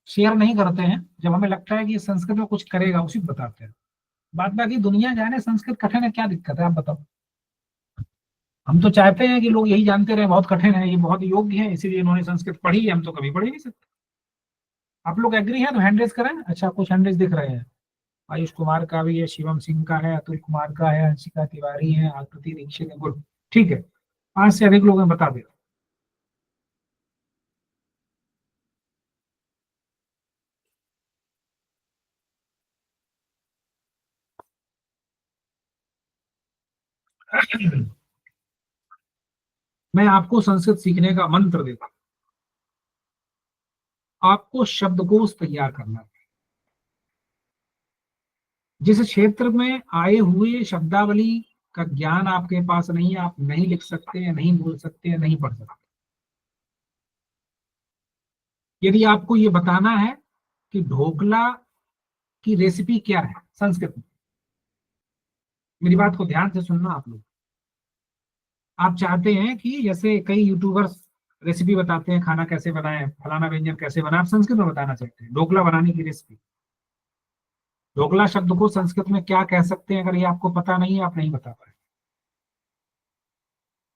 शेयर नहीं करते हैं, जब हमें लगता है कि संस्कृत में कुछ करेगा उसी को बताते हैं। बात बाकी दुनिया जाने संस्कृत कठिन है, क्या दिक्कत है आप बताओ। हम तो चाहते हैं कि लोग यही जानते रहे बहुत कठिन है, ये बहुत योग्य है, इसीलिए इन्होंने संस्कृत पढ़ी है, हम तो कभी पढ़ ही नहीं सकते। आप लोग एग्री हैं तो हैंड रेज करें। अच्छा, कुछ हैंड रेज दिख रहे हैं। आयुष कुमार का भी है, शिवम सिंह का है, अतुल कुमार का है, हंसिका तिवारी है, आकृति दीक्षित है। गुड, ठीक है, 5 से अधिक लोग हैं, बता दे। मैं आपको संस्कृत सीखने का मंत्र देता हूं। आपको शब्दकोश तैयार करना है। जिस क्षेत्र में आए हुए शब्दावली का ज्ञान आपके पास नहीं है, आप नहीं लिख सकते हैं, नहीं बोल सकते हैं, नहीं पढ़ सकते। यदि आपको ये बताना है कि ढोकला की रेसिपी क्या है संस्कृत में, मेरी बात को ध्यान से सुनना आप लोग। आप चाहते हैं कि जैसे कई यूट्यूबर्स रेसिपी बताते हैं, खाना कैसे बनाएं, फलाना व्यंजन कैसे बनाएं, आप संस्कृत में बताना चाहते हैं ढोकला बनाने की रेसिपी। ढोकला शब्द को संस्कृत में क्या कह सकते हैं, अगर ये आपको पता नहीं है, आप नहीं बता पाए।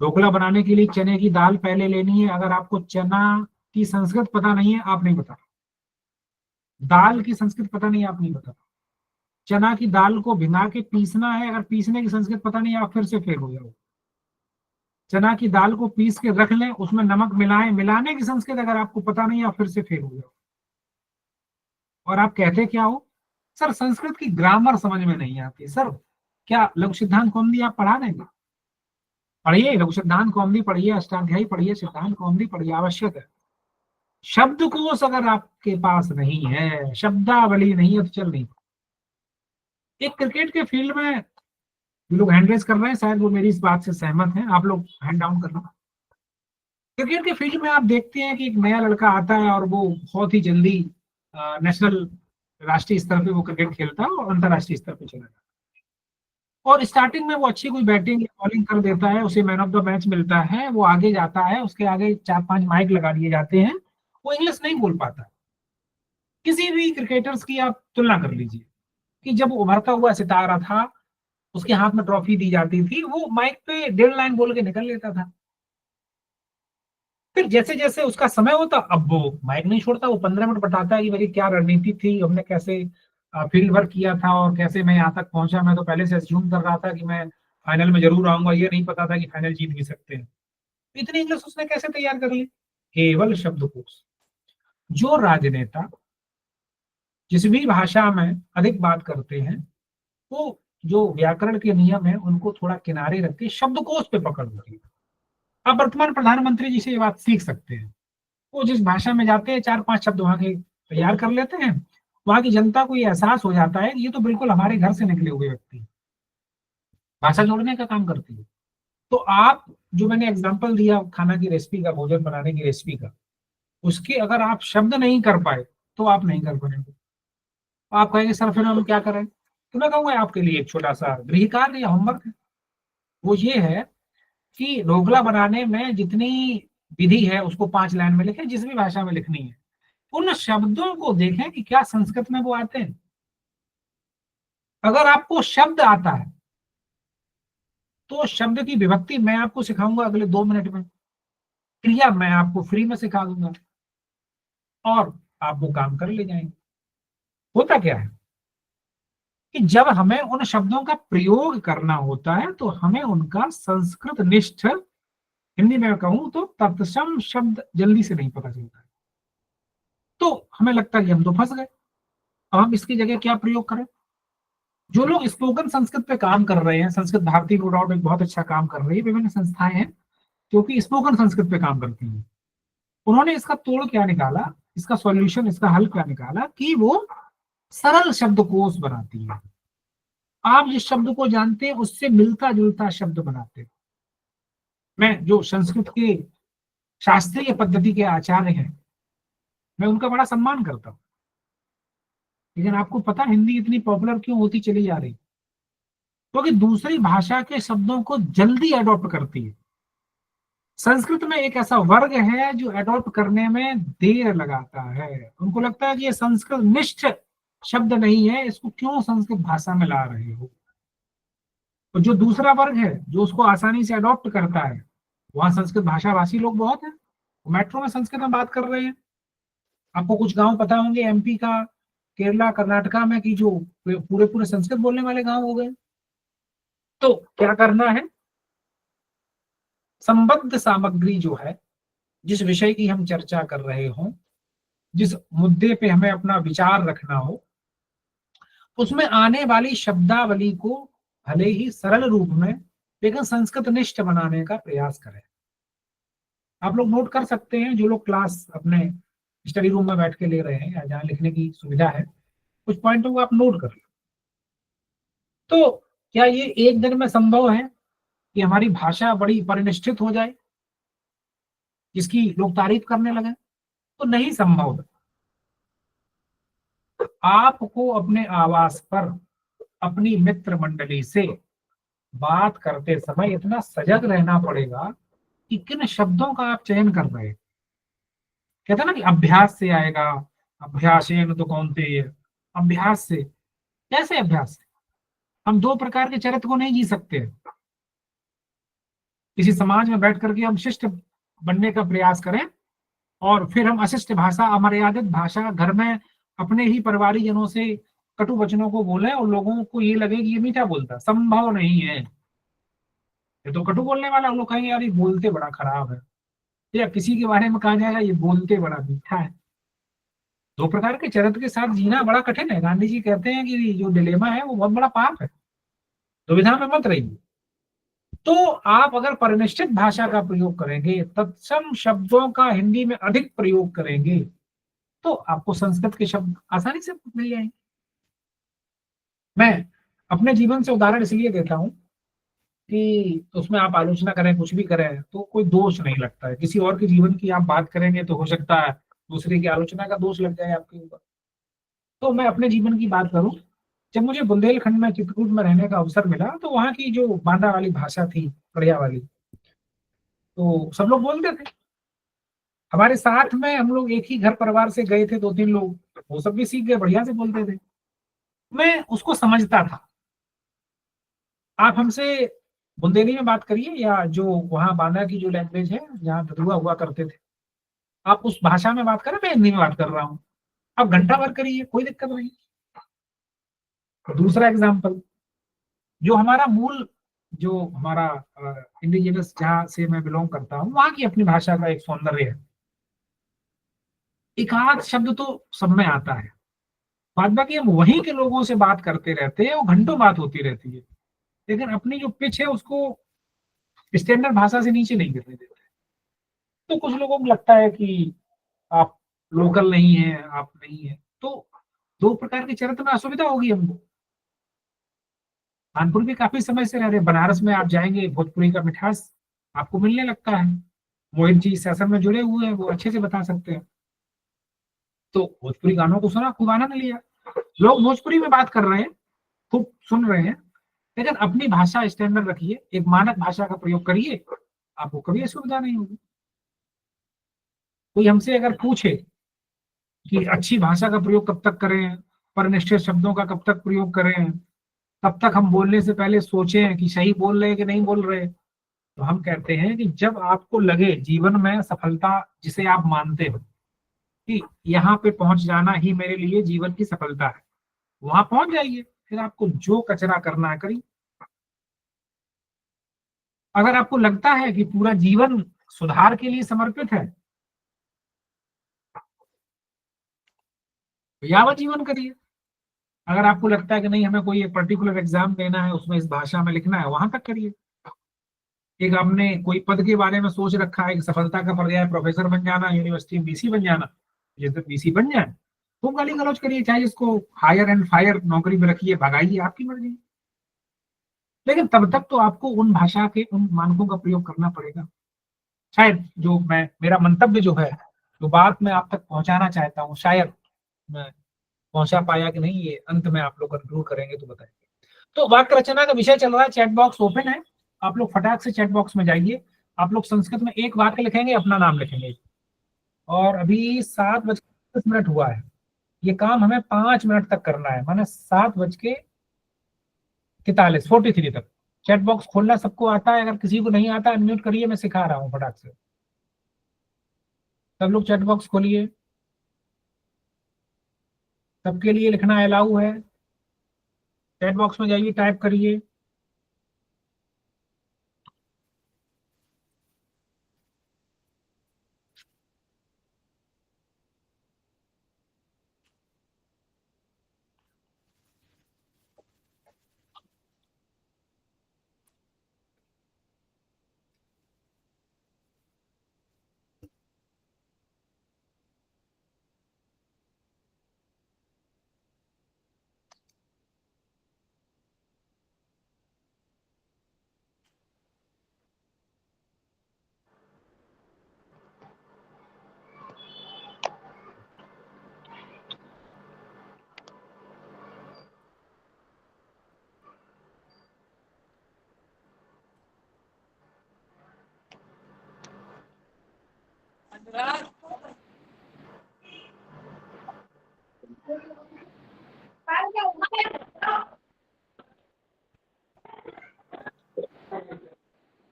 ढोकला बनाने के लिए चने की दाल पहले लेनी है, अगर आपको चना की संस्कृत पता नहीं है, आप नहीं बता। दाल की संस्कृत पता नहीं है, आप नहीं बता। चना की दाल को भिगा के पीसना है, अगर पीसने की संस्कृत पता नहीं है, आप फिर से फेल हो जाओगे। चना की दाल को पीस के रख लें, उसमें नमक मिलाएं, मिलाने की संस्कृत अगर आपको पता नहीं है, आप फिर से फेल हो जाओगे। और आप कहते क्या हो, सर संस्कृत की ग्रामर समझ में नहीं आती। सर क्या लघु सिद्धांत कौमुदी आप पढ़ा देंगे? पढ़िए, लघु सिद्धांत कौमुदी पढ़िए, अष्टाध्यायी पढ़िए, सिद्धांत कौमुदी पढ़िए, आवश्यक है। शब्दकोश अगर आपके पास नहीं है, शब्दावली नहीं है, तो चल नहीं। एक क्रिकेट के फील्ड में लोग हैंड रेज कर रहे हैं, शायद वो मेरी इस बात से सहमत हैं, आप लोग हैंड डाउन करना। क्रिकेट के फील्ड में आप देखते हैं कि एक नया लड़का आता है और वो बहुत ही जल्दी नेशनल, राष्ट्रीय स्तर पे वो क्रिकेट खेलता है और अंतरराष्ट्रीय स्तर पे चला जाता है। और स्टार्टिंग में वो अच्छी कोई बैटिंग बॉलिंग कर देता है, उसे मैन ऑफ द मैच मिलता है, वो आगे जाता है, उसके आगे 4-5 माइक लगा दिए जाते हैं, वो इंग्लिश नहीं बोल पाता। किसी भी क्रिकेटर्स की आप तुलना कर लीजिए कि जब उभरता हुआ सितारा था, उसके हाथ में ट्रॉफी दी जाती थी, वो माइक पे 1.5 लाइन बोल के निकल लेता था। फिर जैसे जैसे उसका समय होता, अब वो माइक नहीं छोड़ता, वो 15 मिनट बताता है कि मेरी क्या रणनीति थी, हमने कैसे फील्ड वर्क किया था और कैसे मैं यहाँ तक पहुंचा। मैं तो पहले से अज्यूम कर रहा था कि मैं फाइनल में जरूर आऊंगा, ये नहीं पता था कि फाइनल जीत भी सकते हैं। इतनी इंग्लिश उसने कैसे तैयार कर ली? केवल शब्दकोश। जो राजनेता जिस भी भाषा में अधिक बात करते हैं, वो जो व्याकरण के नियम है उनको थोड़ा किनारे रख के शब्दकोश पे पकड़ होती है। आप वर्तमान प्रधानमंत्री जी से ये बात सीख सकते हैं। वो जिस भाषा में जाते हैं 4-5 शब्द वहां के तैयार कर लेते हैं, वहां की जनता को ये एहसास हो जाता है कि ये तो बिल्कुल हमारे घर से निकले हुए व्यक्ति हैं। भाषा जोड़ने का काम करती है। तो आप जो मैंने एग्जांपल दिया खाना की रेसिपी का, भोजन बनाने की रेसिपी का, उसके अगर आप शब्द नहीं कर पाए तो आप नहीं कर पाएंगे। आप कहेंगे सर फिर हम क्या करें? तो मैं कहूंगा आपके लिए एक छोटा सा गृह कार्य या होमवर्क है। वो ये है कि ढोकला बनाने में जितनी विधि है उसको 5 लाइन में लिखें, जिस भी भाषा में लिखनी है। उन शब्दों को देखें कि क्या संस्कृत में वो आते हैं। अगर आपको शब्द आता है तो शब्द की विभक्ति मैं आपको सिखाऊंगा अगले 2 मिनट में, क्रिया मैं आपको फ्री में सिखा दूंगा और आप वो काम कर ले जाएंगे। होता क्या है कि जब हमें उन शब्दों का प्रयोग करना होता है तो हमें उनका संस्कृत निष्ठ, हिंदी में कहूं तो तत्सम शब्द जल्दी से नहीं पता चलता है। तो हमें लगता है कि हम तो फंस गए। अब हम इसकी जगह क्या प्रयोग करें? जो लोग स्पोकन संस्कृत पे काम कर रहे हैं, संस्कृत भारती नो डाउट एक बहुत अच्छा काम कर रही है, विभिन्न संस्थाएं हैं क्योंकि स्पोकन संस्कृत पे काम करती हैं। उन्होंने इसका तोड़ क्या निकाला, इसका सॉल्यूशन, इसका हल क्या निकाला कि वो सरल शब्दकोश बनाती है। आप जिस शब्द को जानते हैं उससे मिलता जुलता शब्द बनाते हैं। मैं जो संस्कृत के शास्त्रीय पद्धति के आचार्य हैं, मैं उनका बड़ा सम्मान करता हूं। लेकिन आपको पता हिंदी इतनी पॉपुलर क्यों होती चली जा रही? क्योंकि दूसरी भाषा के शब्दों को जल्दी अडॉप्ट करती है। संस्कृत में एक ऐसा वर्ग है जो अडॉप्ट करने में देर लगाता है। उनको लगता है कि ये संस्कृत निष्ठ शब्द नहीं है, इसको क्यों संस्कृत भाषा में ला रहे हो। और जो दूसरा वर्ग है जो उसको आसानी से अडॉप्ट करता है, वहां संस्कृत भाषाभाषी लोग बहुत हैं, मेट्रो में संस्कृत में बात कर रहे हैं। आपको कुछ गांव पता होंगे एमपी का, केरला, कर्नाटका में, कि जो पूरे पूरे संस्कृत बोलने वाले गांव हो गए। तो क्या करना है? संबद्ध सामग्री जो है, जिस विषय की हम चर्चा कर रहे हो, जिस मुद्दे पे हमें अपना विचार रखना हो, उसमें आने वाली शब्दावली को भले ही सरल रूप में लेकिन संस्कृत निष्ठ बनाने का प्रयास करें। आप लोग नोट कर सकते हैं, जो लोग क्लास अपने स्टडी रूम में बैठ के ले रहे हैं या जहाँ लिखने की सुविधा है, कुछ पॉइंटों को आप नोट कर लो। तो क्या ये एक दिन में संभव है कि हमारी भाषा बड़ी परिनिष्ठित हो जाए जिसकी लोग तारीफ करने लगे? तो नहीं संभव है। आपको अपने आवास पर अपनी मित्र मंडली से बात करते समय इतना सजग रहना पड़ेगा कि किन शब्दों का आप चयन कर रहे हैं। कहते हैं ना कि अभ्यास से आएगा, अभ्यासेन तो कौन्तेय, अभ्यास से। कैसे अभ्यास से? हम 2 प्रकार के चरित्र को नहीं जी सकते। किसी समाज में बैठ करके हम शिष्ट बनने का प्रयास करें और फिर हम अशिष्ट भाषा, अमर्यादित भाषा, घर में अपने ही परिवारीजनों से कटु वचनों को बोले और लोगों को ये लगे कि ये मीठा बोलता, संभव नहीं है। ये तो कटु बोलने वाला, लोग कहेंगे यार ये बोलते बड़ा खराब है, या किसी के बारे में कहा जाएगा ये बोलते बड़ा मीठा है। 2 प्रकार के चरित्र के साथ जीना बड़ा कठिन है। गांधी जी कहते हैं कि जो डिलेमा है वो बहुत बड़ा पाप है, दुविधा में मत रहिए। तो आप अगर परिनिष्ठित भाषा का प्रयोग करेंगे, तत्सम शब्दों का हिंदी में अधिक प्रयोग करेंगे, तो आपको संस्कृत के शब्द आसानी से मिल जाएंगे। मैं अपने जीवन से उदाहरण इसलिए देता हूं कि उसमें आप आलोचना करें, कुछ भी करें, तो कोई दोष नहीं लगता है। किसी और के जीवन की आप बात करेंगे तो हो सकता है दूसरे की आलोचना का दोष लग जाए आपके ऊपर। तो मैं अपने जीवन की बात करूं, जब मुझे बुंदेलखंड में, चित्रकूट में रहने का अवसर मिला, तो वहां की जो बांदा वाली भाषा थी, कड़िया वाली, तो सब लोग बोलते थे। हमारे साथ में हम लोग एक ही घर परिवार से गए थे, 2-3 लोग, वो सब भी सीख गए, बढ़िया से बोलते थे। मैं उसको समझता था। आप हमसे बुंदेली में बात करिए या जो वहाँ बांदा की जो लैंग्वेज है, जहाँ ददुआ हुआ करते थे, आप उस भाषा में बात करें, मैं हिंदी में बात कर रहा हूँ, आप घंटा भर करिए, कोई दिक्कत नहीं। दूसरा एग्जाम्पल, जो हमारा मूल, जो हमारा इंडिजिनस जहाँ से मैं बिलोंग करता हूँ, वहां की अपनी भाषा का एक सौंदर्य है। एक आध शब्द तो सब में आता है, बाद बाकी हम वहीं के लोगों से बात करते रहते हैं, वो घंटों बात होती रहती है, लेकिन अपनी जो पिच है उसको स्टैंडर्ड भाषा से नीचे नहीं गिरने देते। तो कुछ लोगों को लगता है कि आप लोकल नहीं है, आप नहीं है, तो दो प्रकार के चरित्र में असुविधा होगी हमको। कानपुर भी काफी समय से रह रहे, बनारस में आप जाएंगे, भोजपुरी का मिठास आपको मिलने लगता है। मोहित जी सेशन में जुड़े हुए हैं, वो अच्छे से बता सकते हैं। तो भोजपुरी गानों को सुना, खूब आनंद लिया, लोग भोजपुरी में बात कर रहे हैं, खूब सुन रहे हैं, लेकिन अपनी भाषा स्टैंडर्ड रखिए, एक मानक भाषा का प्रयोग करिए, आपको कभी असुविधा नहीं होगी। कोई हमसे अगर पूछे कि अच्छी भाषा का प्रयोग कब तक करें, परनिष्ठित शब्दों का कब तक प्रयोग करें, कब तक हम बोलने से पहले सोचें कि सही बोल रहे हैं कि नहीं बोल रहे, तो हम कहते हैं कि जब आपको लगे जीवन में सफलता जिसे आप मानते हो कि यहाँ पे पहुंच जाना ही मेरे लिए जीवन की सफलता है, वहां पहुंच जाइए, फिर आपको जो कचरा करना है करिए। अगर आपको लगता है कि पूरा जीवन सुधार के लिए समर्पित है, तो यावत जीवन करिए। अगर आपको लगता है कि नहीं, हमें कोई एक पर्टिकुलर एग्जाम देना है, उसमें इस भाषा में लिखना है, वहां तक करिए। एक आपने कोई पद के बारे में सोच रखा है कि सफलता का पर्याय प्रोफेसर बन जाना, यूनिवर्सिटी में बीसी बन जाना, जिस दिन बीसी बन जाए वो गाली गलौज करिए, चाहे इसको हायर एंड फायर नौकरी में रखिए, भगाइए, आपकी मर्जी। लेकिन तब तक तो आपको उन भाषा के उन मानकों का प्रयोग करना पड़ेगा। शायद जो मैं मेरा मंतव्य जो है, जो बात मैं आप तक पहुंचाना चाहता हूँ, शायद मैं पहुंचा पाया कि नहीं, ये अंत में आप लोग कंक्लूड करेंगे तो बताएंगे। तो वाक्य रचना का विषय चल रहा है, चैट बॉक्स ओपन है, आप लोग फटाक से चैट बॉक्स में जाइए। आप लोग संस्कृत में एक वाक्य लिखेंगे, अपना नाम लिखेंगे। और अभी 7:10 हुआ है, ये काम हमें 5 मिनट तक करना है, माने 7:43 तक। चैट बॉक्स खोलना सबको आता है? अगर किसी को नहीं आता, अनम्यूट करिए, मैं सिखा रहा हूँ फटाक से। सब लोग चैट बॉक्स खोलिए, सबके लिए लिखना अलाउ है। चैट बॉक्स में जाइए, टाइप करिए।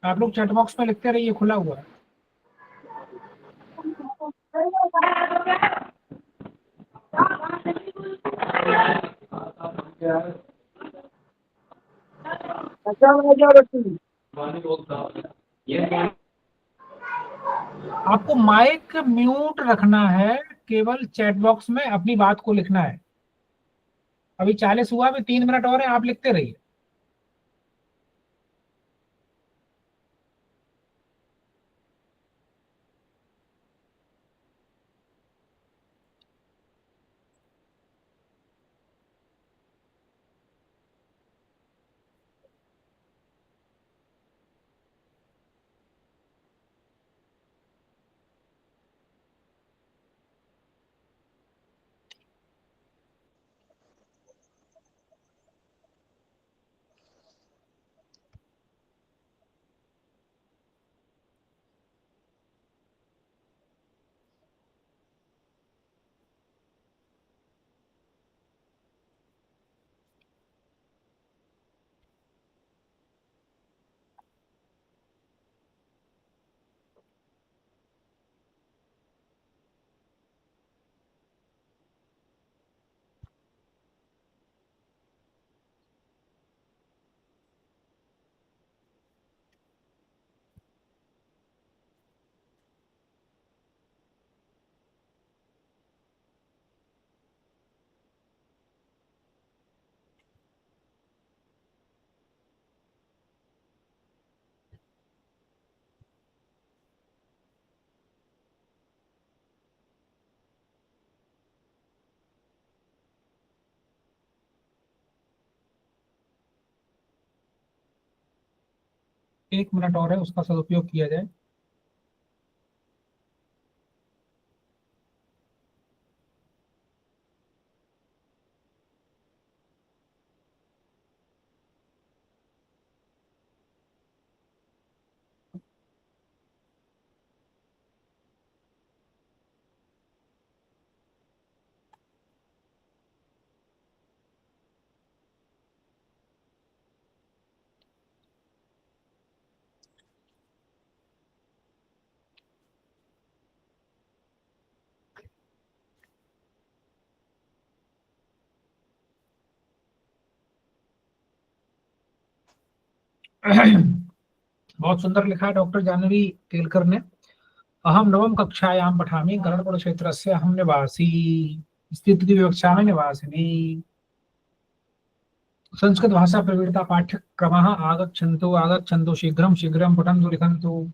आप लोग चैट बॉक्स में लिखते रहिए, खुला हुआ है। आपको माइक म्यूट रखना है, केवल चैट बॉक्स में अपनी बात को लिखना है। अभी 40 हुआ, अभी 3 मिनट और है, आप लिखते रहिए। 1 मिनट और है, उसका सदुपयोग किया जाए। बहुत सुंदर लिखा है डॉक्टर जानवी केलकर ने। अहम नवम कक्षायां पठामि करणपुर क्षेत्रस्य अहम निवासी स्थितिविवक्षामि निवासिनी। संस्कृत भाषा प्रवीणता पाठ्यक्रमः आगच्छन्तु आगच्छन्तु शीघ्रं शीघ्रं पठन्तु लिखन्तु।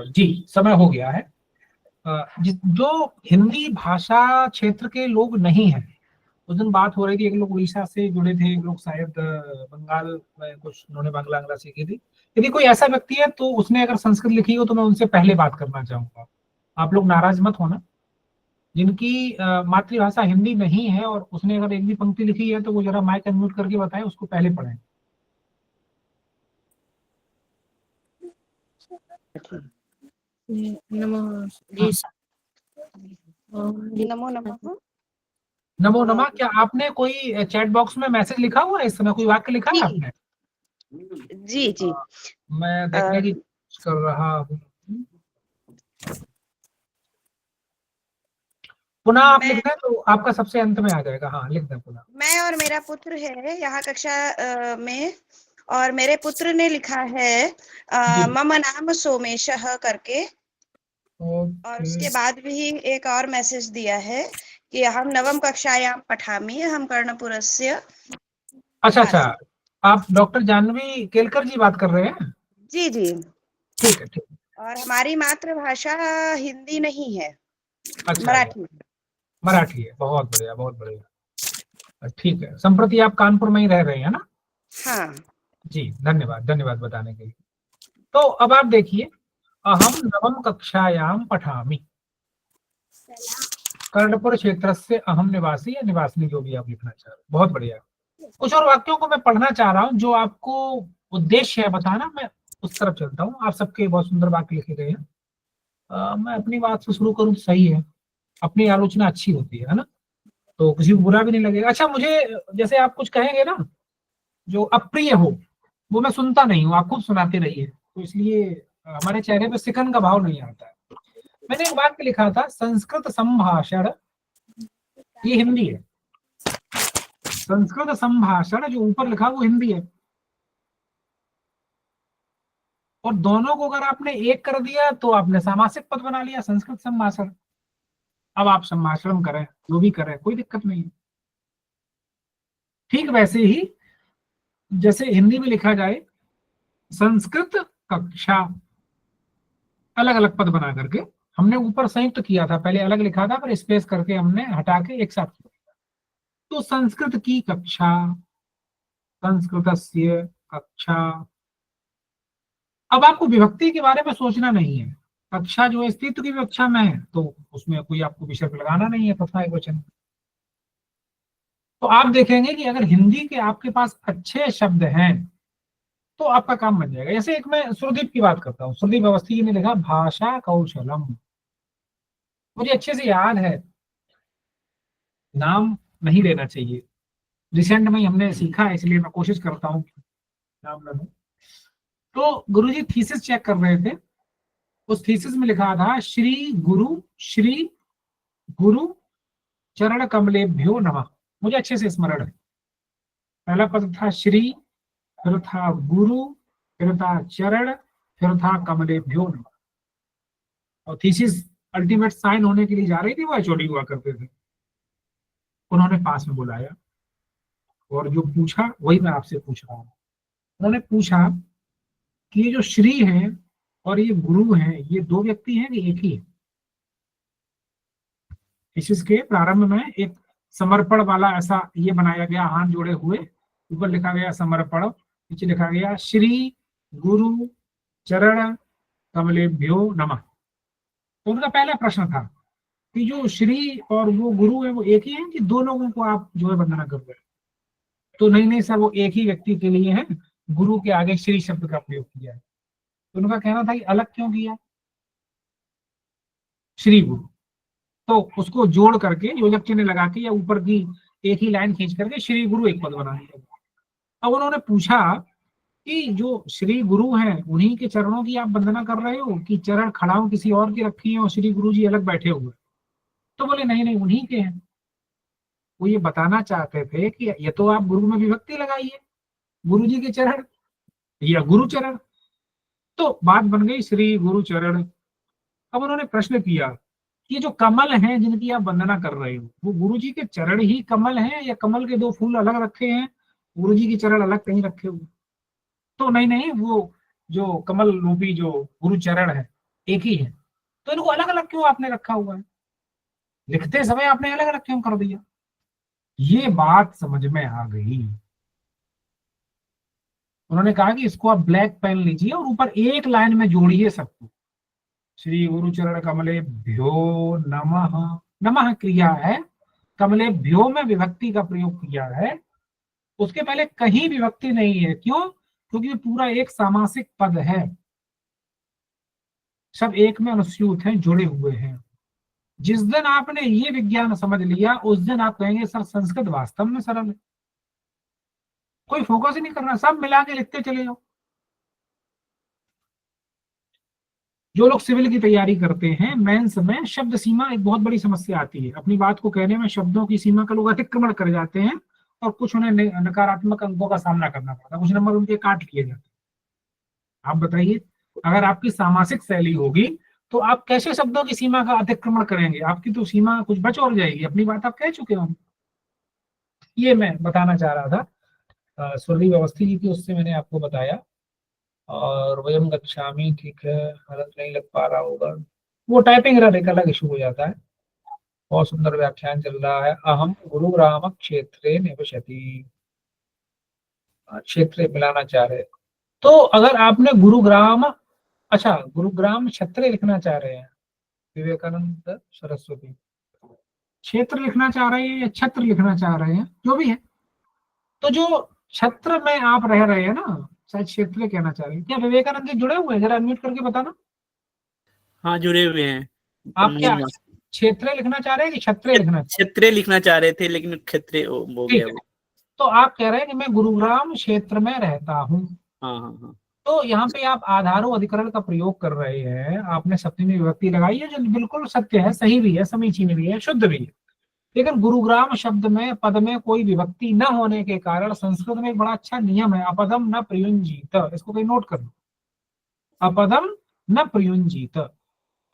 जी समय हो गया है। जो हिंदी भाषा क्षेत्र के लोग नहीं हैं, उस दिन बात हो रही थी, एक लोग उड़ीसा से जुड़े थे, एक लोग शायद बंगाल में, कुछ उन्होंने बांग्ला सीखी थी। यदि कोई ऐसा व्यक्ति है तो उसने अगर संस्कृत लिखी हो तो मैं उनसे पहले बात करना चाहूंगा। आप लोग नाराज मत होना। जिनकी मातृभाषा हिंदी नहीं है और उसने अगर एक भी पंक्ति लिखी है तो वो जरा माइक अनम्यूट करके बताए, उसको पहले पढ़ें। नमो जी नमो नमः। नमो नमः। क्या आपने कोई चैट बॉक्स में मैसेज लिखा हुआ है? इस समय कोई वाक्य लिखा है आपने? जी जी। मैं देखने की कोशिश कर रहा हूँ। पुनः आप लिख दें तो आपका सबसे अंत में आ जाएगा। हाँ, लिख दें पुनः। मैं और मेरा पुत्र है यहाँ कक्षा में, और मेरे पुत्र ने लिखा है मम नाम सोमेशः करके, और उसके बाद भी एक और मैसेज दिया है कि हम नवम कक्षायां पठामि हम कर्णपुरस्य। अच्छा, आप डॉक्टर जानवी केलकर जी बात कर रहे हैं? जी जी, ठीक है, ठीक है। और हमारी मातृभाषा हिंदी नहीं है, अच्छा, मराठी है। बहुत बढ़िया, बहुत बढ़िया। ठीक है, संप्रति आप कानपुर में ही रह रहे हैं ना? हाँ जी, धन्यवाद, धन्यवाद बताने के लिए। तो अब आप देखिए, अहम नवम कक्षायां पठामि कर्णपुर क्षेत्र से अहम निवासी या निवासिनी, जो भी आप लिखना चाह रहे हैं। बहुत बढ़िया। कुछ और वाक्यों को मैं पढ़ना चाह रहा हूँ, जो आपको उद्देश्य है बताना, मैं उस तरफ चलता हूँ। आप सबके बहुत सुंदर वाक्य लिखे गए हैं। मैं अपनी बात से शुरू करूँ, सही है, अपनी आलोचना अच्छी होती है ना, तो किसी को बुरा भी नहीं लगेगा। अच्छा, मुझे जैसे आप कुछ कहेंगे ना जो अप्रिय हो, वो मैं सुनता नहीं हूँ, आप खुद सुनाते रहिए, तो इसलिए हमारे चेहरे पे सिकन का भाव नहीं आता है। मैंने एक वाक्य लिखा था, संस्कृत संभाषण, ये हिंदी है। संस्कृत संभाषण जो ऊपर लिखा वो हिंदी है, और दोनों को अगर आपने एक कर दिया तो आपने सामासिक पद बना लिया, संस्कृत संभाषण। अब आप संभाषण करें, जो भी करें, कोई दिक्कत नहीं है। ठीक वैसे ही जैसे हिंदी में लिखा जाए संस्कृत कक्षा, अलग अलग पद बना करके, हमने ऊपर संयुक्त किया था, पहले अलग लिखा था, पर स्पेस करके हमने हटा के एक साथ किया। तो संस्कृत की कक्षा, संस्कृतस्य कक्षा। अब आपको विभक्ति के बारे में सोचना नहीं है। कक्षा जो है स्थिति की कक्षा में है, तो उसमें कोई आपको विसर्ग लगाना नहीं है, तथा एक वचन। तो आप देखेंगे कि अगर हिंदी के आपके पास अच्छे शब्द हैं तो आपका काम बन जाएगा। जैसे एक मैं सुरदीप की बात करता हूँ, सुरदीप अवस्थी ने लिखा भाषा कौशलम, मुझे अच्छे से याद है, नाम नहीं लेना चाहिए, रिसेंट में ही हमने सीखा है, इसलिए मैं कोशिश करता हूँ नाम न लूं। तो गुरुजी थीसिस चेक कर रहे थे, उस थीसिस में लिखा था श्री गुरु चरण कमलेभ्यो नमः। मुझे अच्छे से स्मरण है, पहला पद था श्री, फिर था गुरु, फिर था चरण, फिर था कमलेभ्यो नमः। और थीसिस अल्टीमेट साइन होने के लिए जा रही थी, वो एचओडी हुआ करते थे, उन्होंने पास में बुलाया और जो पूछा वही मैं आपसे पूछ रहा हूँ। उन्होंने पूछा कि ये जो श्री है और ये गुरु है, ये दो व्यक्ति हैं कि एक ही है? इसके प्रारंभ में एक समर्पण वाला ऐसा ये बनाया गया, हाथ जोड़े हुए, ऊपर लिखा गया समर्पण, नीचे लिखा गया श्री गुरु चरण कमलेभ्यो नमः। तो उनका पहला प्रश्न था कि जो श्री और वो गुरु है वो एक ही है कि दो लोगों को आप जो है वंदना कर रहे हैं? तो नहीं सर, वो एक ही व्यक्ति के लिए है, गुरु के आगे श्री शब्द का प्रयोग किया है। तो उनका कहना था कि अलग क्यों किया श्री गुरु, तो उसको जोड़ करके योजक चिन्ह लगा के या ऊपर की एक ही लाइन खींच करके श्री गुरु एक पद बना दिया। अब उन्होंने पूछा कि जो श्री गुरु हैं उन्हीं के चरणों की आप वंदना कर रहे हो कि चरण खड़ाओं किसी और की रखी है और श्री गुरु जी अलग बैठे हुए? तो बोले नहीं नहीं, उन्हीं के हैं। वो ये बताना चाहते थे कि ये तो आप गुरु में विभक्ति लगाइए, गुरु जी के चरण या गुरु चरण, तो बात बन गई श्री गुरु चरण। अब उन्होंने प्रश्न किया कि जो कमल हैं जिनकी आप वंदना कर रहे हो वो गुरु जी के चरण ही कमल हैं या कमल के दो फूल अलग रखे हैं, गुरु जी के चरण अलग कहीं रखे हुए? तो नहीं नहीं, वो जो कमल रूपी जो गुरु चरण है एक ही है। तो इनको अलग अलग क्यों आपने रखा हुआ है? लिखते समय आपने अलग अलग क्यों कर दिया? ये बात समझ में आ गई। उन्होंने कहा कि इसको आप ब्लैक पेन लीजिए और ऊपर एक लाइन में जोड़िए सबको, श्री गुरु चरण कमलेभ्यो नमः। नमः क्रिया है, कमलेभ्यो में विभक्ति का प्रयोग किया है, उसके पहले कहीं विभक्ति नहीं है। क्यों? क्योंकि पूरा एक सामासिक पद है, सब एक में अनुस्यूत हैं, जुड़े हुए हैं। जिस दिन आपने ये विज्ञान समझ लिया उस दिन आप कहेंगे सर संस्कृत वास्तव में सरल है, कोई फोकस ही नहीं करना, सब मिला के लिखते चले जाओ। जो लोग सिविल की तैयारी करते हैं, मेंस में शब्द सीमा एक बहुत बड़ी समस्या आती है। अपनी बात को कहने में शब्दों की सीमा का लोग अतिक्रमण कर जाते हैं और कुछ उन्हें नकारात्मक अंकों का सामना करना पड़ता है, कुछ नंबर उनके काट लिए जाते हैं। आप बताइए, अगर आपकी सामासिक शैली होगी तो आप कैसे शब्दों की सीमा का अतिक्रमण करेंगे? आपकी तो सीमा कुछ बच और जाएगी। अपनी बात आप कह चुके हो, ये मैं बताना चाह रहा था। स्वर्गीय अवस्थी जी की उससे मैंने आपको बताया। और वयम गच्छामि, ठीक है, हालत नहीं लग पा रहा होगा, वो टाइपिंग एरर एक अलग इशू हो जाता है। बहुत सुंदर व्याख्यान चल रहा है। अहम गुरुग्राम क्षेत्रे निवसति, क्षेत्र मिलाना चाह रहे। तो अगर आपने गुरुग्राम, अच्छा गुरुग्राम छत्रे लिखना चाह रहे हैं, विवेकानंद सरस्वती क्षेत्र लिखना चाह रहे हैं या छत्र लिखना चाह रहे हैं, जो भी है, तो जो छत्र में आप रह रहे हैं ना, शायद क्षेत्र कहना चाह रहे हैं, क्या विवेकानंद जी जुड़े हुए हैं? जरा अनम्यूट करके बताना। हाँ जुड़े हुए हैं। आप क्या क्षेत्र लिखना चाह रहे हैं कि छत्रे लिखना? क्षेत्रे लिखना चाह रहे थे लेकिन क्षेत्रे हो गया वो। तो आप कह रहे हैं कि मैं गुरुग्राम क्षेत्र में रहता हूँ। हाँ हाँ हाँ। तो यहाँ पे आप आधारो अधिकरण का प्रयोग कर रहे हैं, आपने सप्तमी विभक्ति लगाई है, जो बिल्कुल सत्य है, सही भी है, समीचीन भी है, शुद्ध भी है। लेकिन गुरुग्राम शब्द में पद में कोई विभक्ति न होने के कारण संस्कृत में एक बड़ा अच्छा नियम है, अपदम न प्रयुंजीत। इसको कोई नोट कर लो, अपदम न प्रयुंजीत।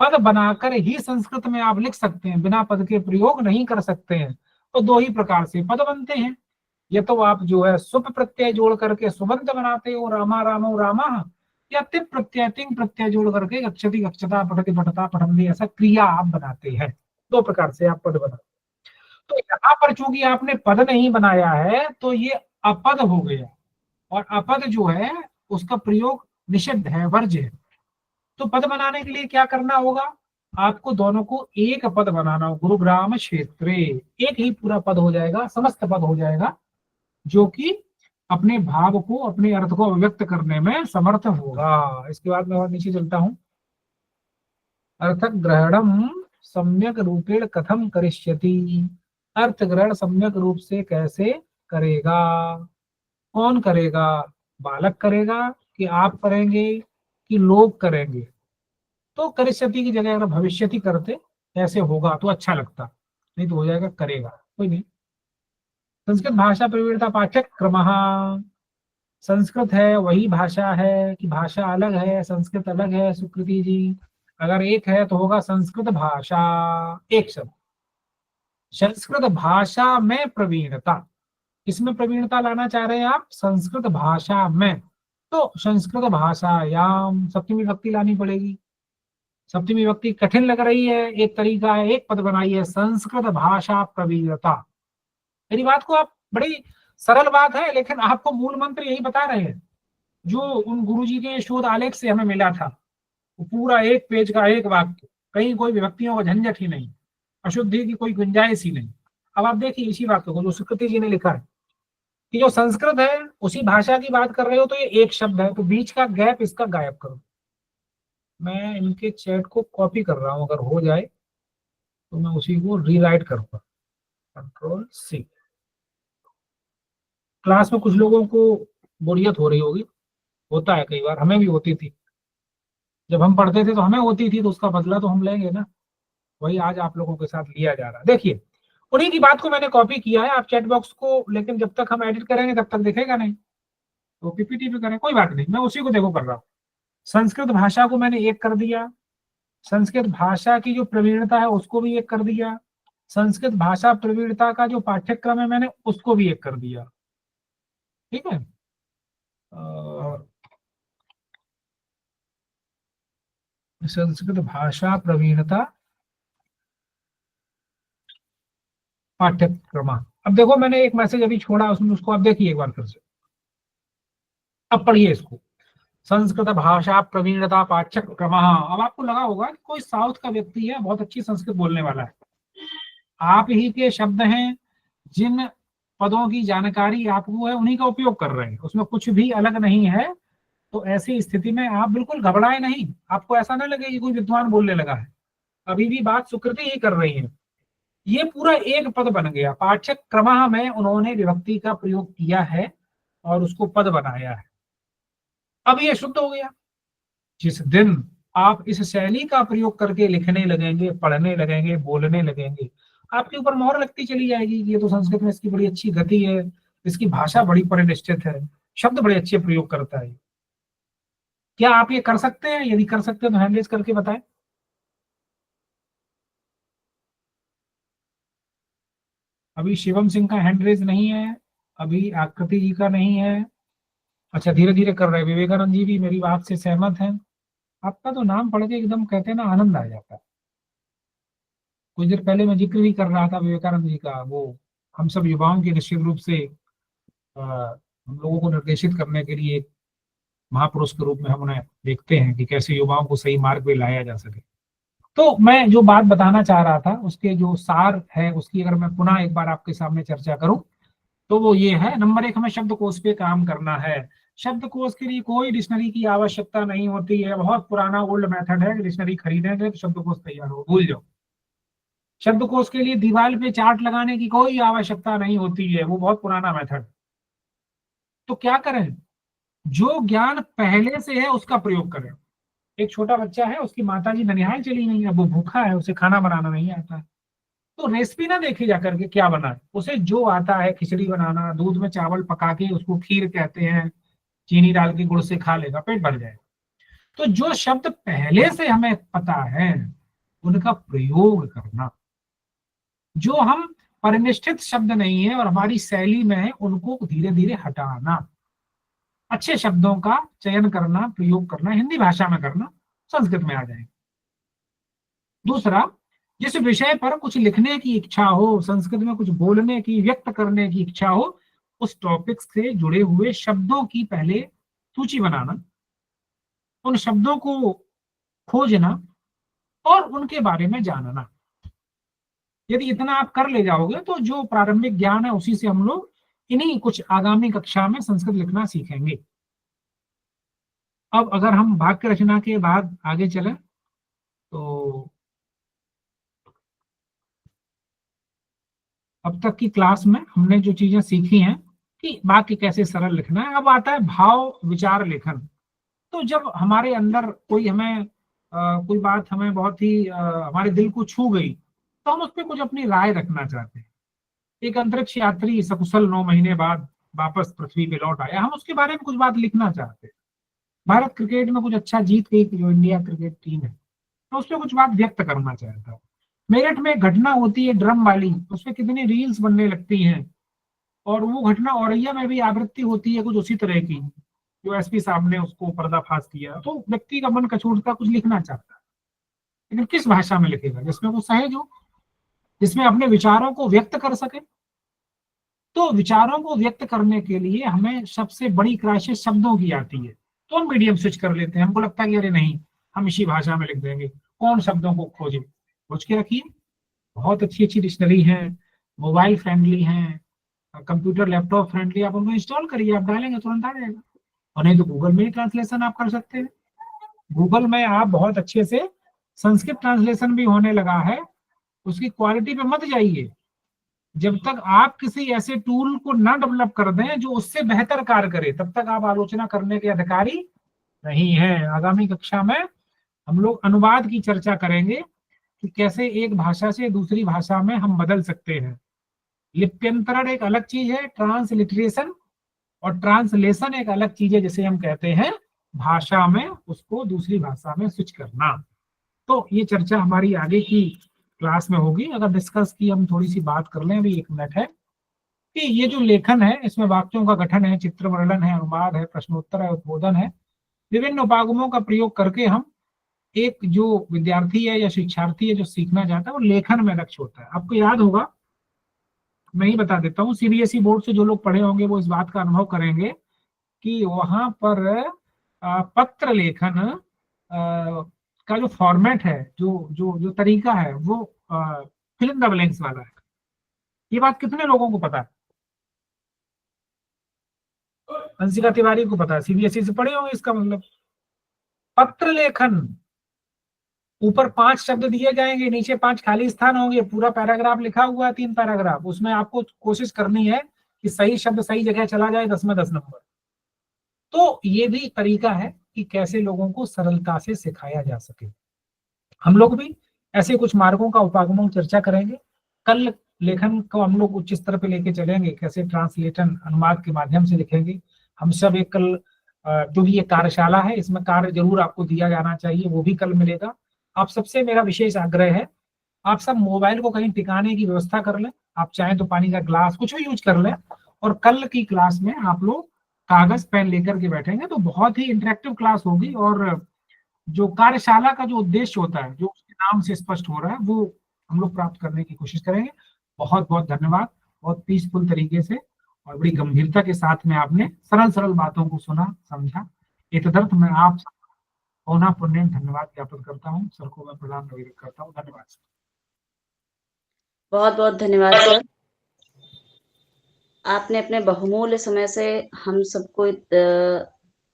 पद बनाकर ही संस्कृत में आप लिख सकते हैं, बिना पद के प्रयोग नहीं कर सकते हैं। तो दो ही प्रकार से पद बनते हैं, ये तो आप जो है सुप प्रत्यय जोड़ करके सुबंत बनाते हो, रामा रामो रामा, या तिप प्रत्यय तिंग प्रत्यय जोड़ करके गच्छति गच्छता पठति पठता पठन्ति, ऐसा क्रिया आप बनाते हैं। दो प्रकार से आप पद बनाते। तो यहाँ पर चूंकि आपने पद नहीं बनाया है तो ये अपद हो गया, और अपद जो है उसका प्रयोग निषिद्ध है, वर्ज्य है। तो पद बनाने के लिए क्या करना होगा? आपको दोनों को एक पद बनाना हो। गुरुग्राम क्षेत्रे एक ही पूरा पद हो जाएगा, समस्त पद हो जाएगा, जो कि अपने भाव को, अपने अर्थ को अभिव्यक्त करने में समर्थ होगा। इसके बाद मैं और नीचे चलता हूं। अर्थ ग्रहणम सम्यक रूपेण कथम करिष्यति, अर्थ ग्रहण सम्यक रूप से कैसे करेगा? कौन करेगा? बालक करेगा कि आप करेंगे कि लोग करेंगे? तो करिष्यति की जगह अगर भविष्यति करते ऐसे होगा तो अच्छा लगता, नहीं तो हो जाएगा करेगा, कोई नहीं। संस्कृत भाषा प्रवीणता पाठ्यक्रम, संस्कृत है वही भाषा है कि भाषा अलग है, संस्कृत अलग है? सुकृति जी, अगर एक है तो होगा संस्कृत भाषा, एक शब्द। संस्कृत भाषा में प्रवीणता, किसमें प्रवीणता लाना चाह रहे हैं आप? संस्कृत भाषा में। तो संस्कृत भाषायाम सप्तमी विभक्ति लानी पड़ेगी। सप्तमी विभक्ति कठिन लग रही है, एक तरीका है, एक पद बनाइए, संस्कृत भाषा प्रवीणता। मेरी बात को आप, बड़ी सरल बात है, लेकिन आपको मूल मंत्र यही बता रहे हैं जो उन गुरुजी के शोध आलेख से हमें मिला था। वो पूरा 1 पेज का 1 वाक्य, कहीं कोई विभक्तियों का झंझट ही नहीं, अशुद्धि की कोई गुंजाइश ही नहीं। अब आप देखिए इसी वाक्य को जो सुकृति जी ने लिखा है कि जो संस्कृत है उसी भाषा की बात कर रहे हो तो ये एक शब्द है, तो बीच का गैप इसका गायब करो। मैं इनके चैट को कॉपी कर रहा हूं, अगर हो जाए तो मैं उसी को रीराइट करूंगा, Ctrl+C। क्लास में कुछ लोगों को बोरियत हो रही होगी, होता है कई बार, हमें भी होती थी। जब हम पढ़ते थे तो हमें होती थी, तो उसका बदला तो हम लेंगे ना, वही आज आप लोगों के साथ लिया जा रहा है। देखिए उन्हीं की बात को मैंने कॉपी किया है, आप चैट बॉक्स को, लेकिन जब तक हम एडिट करेंगे तब तक दिखेगा नहीं, तो पीपीटी पे करें, कोई बात नहीं, मैं उसी को देखो कर रहा हूँ। संस्कृत भाषा को मैंने 1 कर दिया, संस्कृत भाषा की जो प्रवीणता है उसको भी 1 कर दिया, संस्कृत भाषा प्रवीणता का जो पाठ्यक्रम है मैंने उसको भी 1 कर दिया। ठीक है, संस्कृत भाषा प्रवीणता पाठ्यक्रम। अब देखो मैंने एक मैसेज अभी छोड़ा उसमें, उसको आप देखिए एक बार फिर से, अब पढ़िए इसको, संस्कृत भाषा प्रवीणता पाठ्यक्रम। अब आपको लगा होगा कि कोई साउथ का व्यक्ति है, बहुत अच्छी संस्कृत बोलने वाला है, आप ही के शब्द हैं, जिन पदों की जानकारी आपको है उन्हीं का उपयोग कर रहे हैं, उसमें कुछ भी अलग नहीं है। तो ऐसी स्थिति में आप बिल्कुल घबराए नहीं, आपको ऐसा ना लगे कि कोई विद्वान बोलने लगा है, अभी भी बात सुकृति ही कर रही है। ये पूरा एक पद बन गया, पाठ्यक्रम में उन्होंने विभक्ति का प्रयोग किया है और उसको पद बनाया है। अब ये शुद्ध हो गया। जिस दिन आप इस शैली का प्रयोग करके लिखने लगेंगे, पढ़ने लगेंगे, बोलने लगेंगे, आपके ऊपर मोहर लगती चली जाएगी कि ये तो संस्कृत में इसकी बड़ी अच्छी गति है, इसकी भाषा बड़ी परिनिष्ठित है, शब्द बड़े अच्छे प्रयोग करता है। क्या आप ये कर सकते हैं? यदि कर सकते हैं तो हैंड रेज करके बताएं। अभी शिवम सिंह का हैंड रेज नहीं है, अभी आकृति जी का नहीं है। अच्छा, धीरे धीरे कर रहे हैं। विवेकानंद जी भी मेरी बात से सहमत हैं। आपका तो नाम पढ़ के एकदम कहते हैं ना आनंद आ जाता है। कुछ देर पहले मैं जिक्र भी कर रहा था विवेकानंद जी का, वो हम सब युवाओं के निश्चित रूप से हम लोगों को निर्देशित करने के लिए एक महापुरुष के रूप में हम उन्हें देखते हैं कि कैसे युवाओं को सही मार्ग पे लाया जा सके। तो मैं जो बात बताना चाह रहा था उसके जो सार है उसकी अगर मैं पुनः एक बार आपके सामने चर्चा करूं तो वो ये है, नंबर 1 हमें शब्दकोश पे काम करना है। शब्दकोश के लिए कोई डिक्शनरी की आवश्यकता नहीं होती है, बहुत पुराना ओल्ड मेथड है, डिक्शनरी खरीदेंगे तो शब्दकोश तैयार हो, भूल जाओ। शब्दकोश के लिए दीवार पे चार्ट लगाने की कोई आवश्यकता नहीं होती है, वो बहुत पुराना मेथड। तो क्या करें, जो ज्ञान पहले से है उसका प्रयोग करें। एक छोटा बच्चा है, उसकी माताजी ननिहाल चली गई है, वो भूखा है, उसे खाना बनाना नहीं आता है, तो रेसिपी ना देखी जाकर के क्या बनाए, उसे जो आता है, खिचड़ी बनाना, दूध में चावल पका के उसको खीर कहते हैं, चीनी डाल के गुड़ से खा लेगा, पेट भर जाएगा। तो जो शब्द पहले से हमें पता है उनका प्रयोग करना, जो हम परिनिष्ठित शब्द नहीं है और हमारी शैली में है उनको धीरे धीरे हटाना, अच्छे शब्दों का चयन करना, प्रयोग करना, हिंदी भाषा में करना, संस्कृत में आ जाएंगे। दूसरा, जिस विषय पर कुछ लिखने की इच्छा हो, संस्कृत में कुछ बोलने की, व्यक्त करने की इच्छा हो, उस टॉपिक से जुड़े हुए शब्दों की पहले सूची बनाना, उन शब्दों को खोजना और उनके बारे में जानना। यदि इतना आप कर ले जाओगे तो जो प्रारंभिक ज्ञान है उसी से हम लोग इन्हीं कुछ आगामी कक्षा में संस्कृत लिखना सीखेंगे। अब अगर हम वाक्य रचना के बाद आगे चलें तो अब तक की क्लास में हमने जो चीजें सीखी हैं कि वाक्य कैसे सरल लिखना है, अब आता है भाव विचार लेखन। तो जब हमारे अंदर कोई हमें कोई बात हमें बहुत ही हमारे दिल को छू गई तो हम उस पर कुछ अपनी राय रखना चाहते हैं। एक अंतरिक्ष यात्री सकुशल 9 महीने बाद वापस पृथ्वी पे लौट आया, हम उसके बारे में कुछ बात लिखना चाहते हैं। भारत क्रिकेट में कुछ अच्छा जीत गई, जो इंडिया क्रिकेट टीम है, तो उस पर कुछ बात व्यक्त करना चाहता हूँ। मेरठ में घटना होती है ड्रम वाली, उस पर कितनी रील्स बनने लगती हैं, और वो घटना औरैया में भी आवृत्ति होती है कुछ उसी तरह की, जो एसपी साहब ने उसको पर्दाफाश किया। तो व्यक्ति का मन कचोटता कुछ लिखना चाहता है, लेकिन किस भाषा में लिखेगा जिसमें वो सहज हो, जिसमें अपने विचारों को व्यक्त कर सके। तो विचारों को व्यक्त करने के लिए हमें सबसे बड़ी क्राइसिस शब्दों की आती है, तो हम मीडियम स्विच कर लेते हैं। हमको लगता है कि अरे नहीं, हम इसी भाषा में लिख देंगे, कौन शब्दों को खोजे। खोज के रखिए, बहुत अच्छी अच्छी डिक्शनरी है, मोबाइल फ्रेंडली है, कंप्यूटर लैपटॉप फ्रेंडली, आप उनको इंस्टॉल करिए, आप डालेंगे तुरंत आ जाएगा। और नहीं तो गूगल में ही ट्रांसलेशन आप कर सकते हैं। गूगल में आप बहुत अच्छे से, संस्कृत ट्रांसलेशन भी होने लगा है, उसकी क्वालिटी पे मत जाइए जब तक आप किसी ऐसे टूल को ना डेवलप कर दें जो उससे बेहतर कार्य करे, तब तक आप आलोचना करने के अधिकारी नहीं है। आगामी कक्षा में हम लोग अनुवाद की चर्चा करेंगे कि कैसे एक भाषा से दूसरी भाषा में हम बदल सकते हैं। लिप्यंतरण एक अलग चीज है, ट्रांसलिटरेशन, और ट्रांसलेशन एक अलग चीज है, जिसे हम कहते हैं भाषा में उसको दूसरी भाषा में स्विच करना। तो ये चर्चा हमारी आगे की क्लास में होगी। अगर डिस्कस की हम थोड़ी सी बात कर लें, अभी 1 मिनट है, कि ये जो लेखन है इसमें वाक्यों का गठन है, चित्र वर्णन है, अनुवाद है, प्रश्नोत्तर है, उद्बोधन है। विभिन्न उपागमों का प्रयोग करके हम, एक जो विद्यार्थी है या शिक्षार्थी है जो सीखना चाहता है, वो लेखन में दक्ष होता है। आपको याद होगा, मैं ही बता देता हूँ, सीबीएसई बोर्ड से जो लोग पढ़े होंगे वो इस बात का अनुभव करेंगे कि वहां पर पत्र लेखन का जो फॉर्मेट है, जो जो जो तरीका है, वो फिल इन द ब्लैंक्स वाला है। ये बात कितने लोगों को पता है? अंशिका तिवारी को पता है, सीबीएसई से पढ़े होंगे। इसका मतलब पत्र लेखन, ऊपर 5 शब्द दिए जाएंगे, नीचे 5 खाली स्थान होंगे, पूरा पैराग्राफ लिखा हुआ है, 3 पैराग्राफ, उसमें आपको कोशिश करनी है कि सही शब्द सही जगह चला जाए, 10 में 10 नंबर। तो ये भी तरीका है कि कैसे लोगों को सरलता से सिखाया जा सके। हम लोग भी ऐसे कुछ मार्गों का, उपागमों की चर्चा करेंगे। कल लेखन को हम लोग उच्च स्तर पे लेके चलेंगे, कैसे ट्रांसलेशन अनुवाद के माध्यम से लिखेंगे। हम सब एक कल, जो भी ये कार्यशाला है इसमें कार्य जरूर आपको दिया जाना चाहिए, वो भी कल मिलेगा। आप सबसे मेरा विशेष आग्रह है, आप सब मोबाइल को कहीं टिकाने की व्यवस्था कर लें, आप चाहें तो पानी का ग्लास कुछ भी यूज कर लें, और कल की क्लास में आप लोग कागज पेन लेकर के बैठेंगे तो बहुत ही इंटरेक्टिव क्लास होगी। और जो कार्यशाला का जो उद्देश्य होता है, जो उसके नाम से स्पष्ट हो रहा है, वो हम लोग प्राप्त करने की कोशिश करेंगे। बहुत बहुत धन्यवाद। बहुत पीसफुल तरीके से और बड़ी गंभीरता के साथ में आपने सरल सरल बातों को सुना, समझा। इतदर्थ मैं आप पुनः पुण्य धन्यवाद ज्ञापन करता हूँ। सर को मैं प्रणाम निवेदन करता हूँ। धन्यवाद सर। बहुत बहुत धन्यवाद सर। आपने अपने बहुमूल्य समय से हम सबको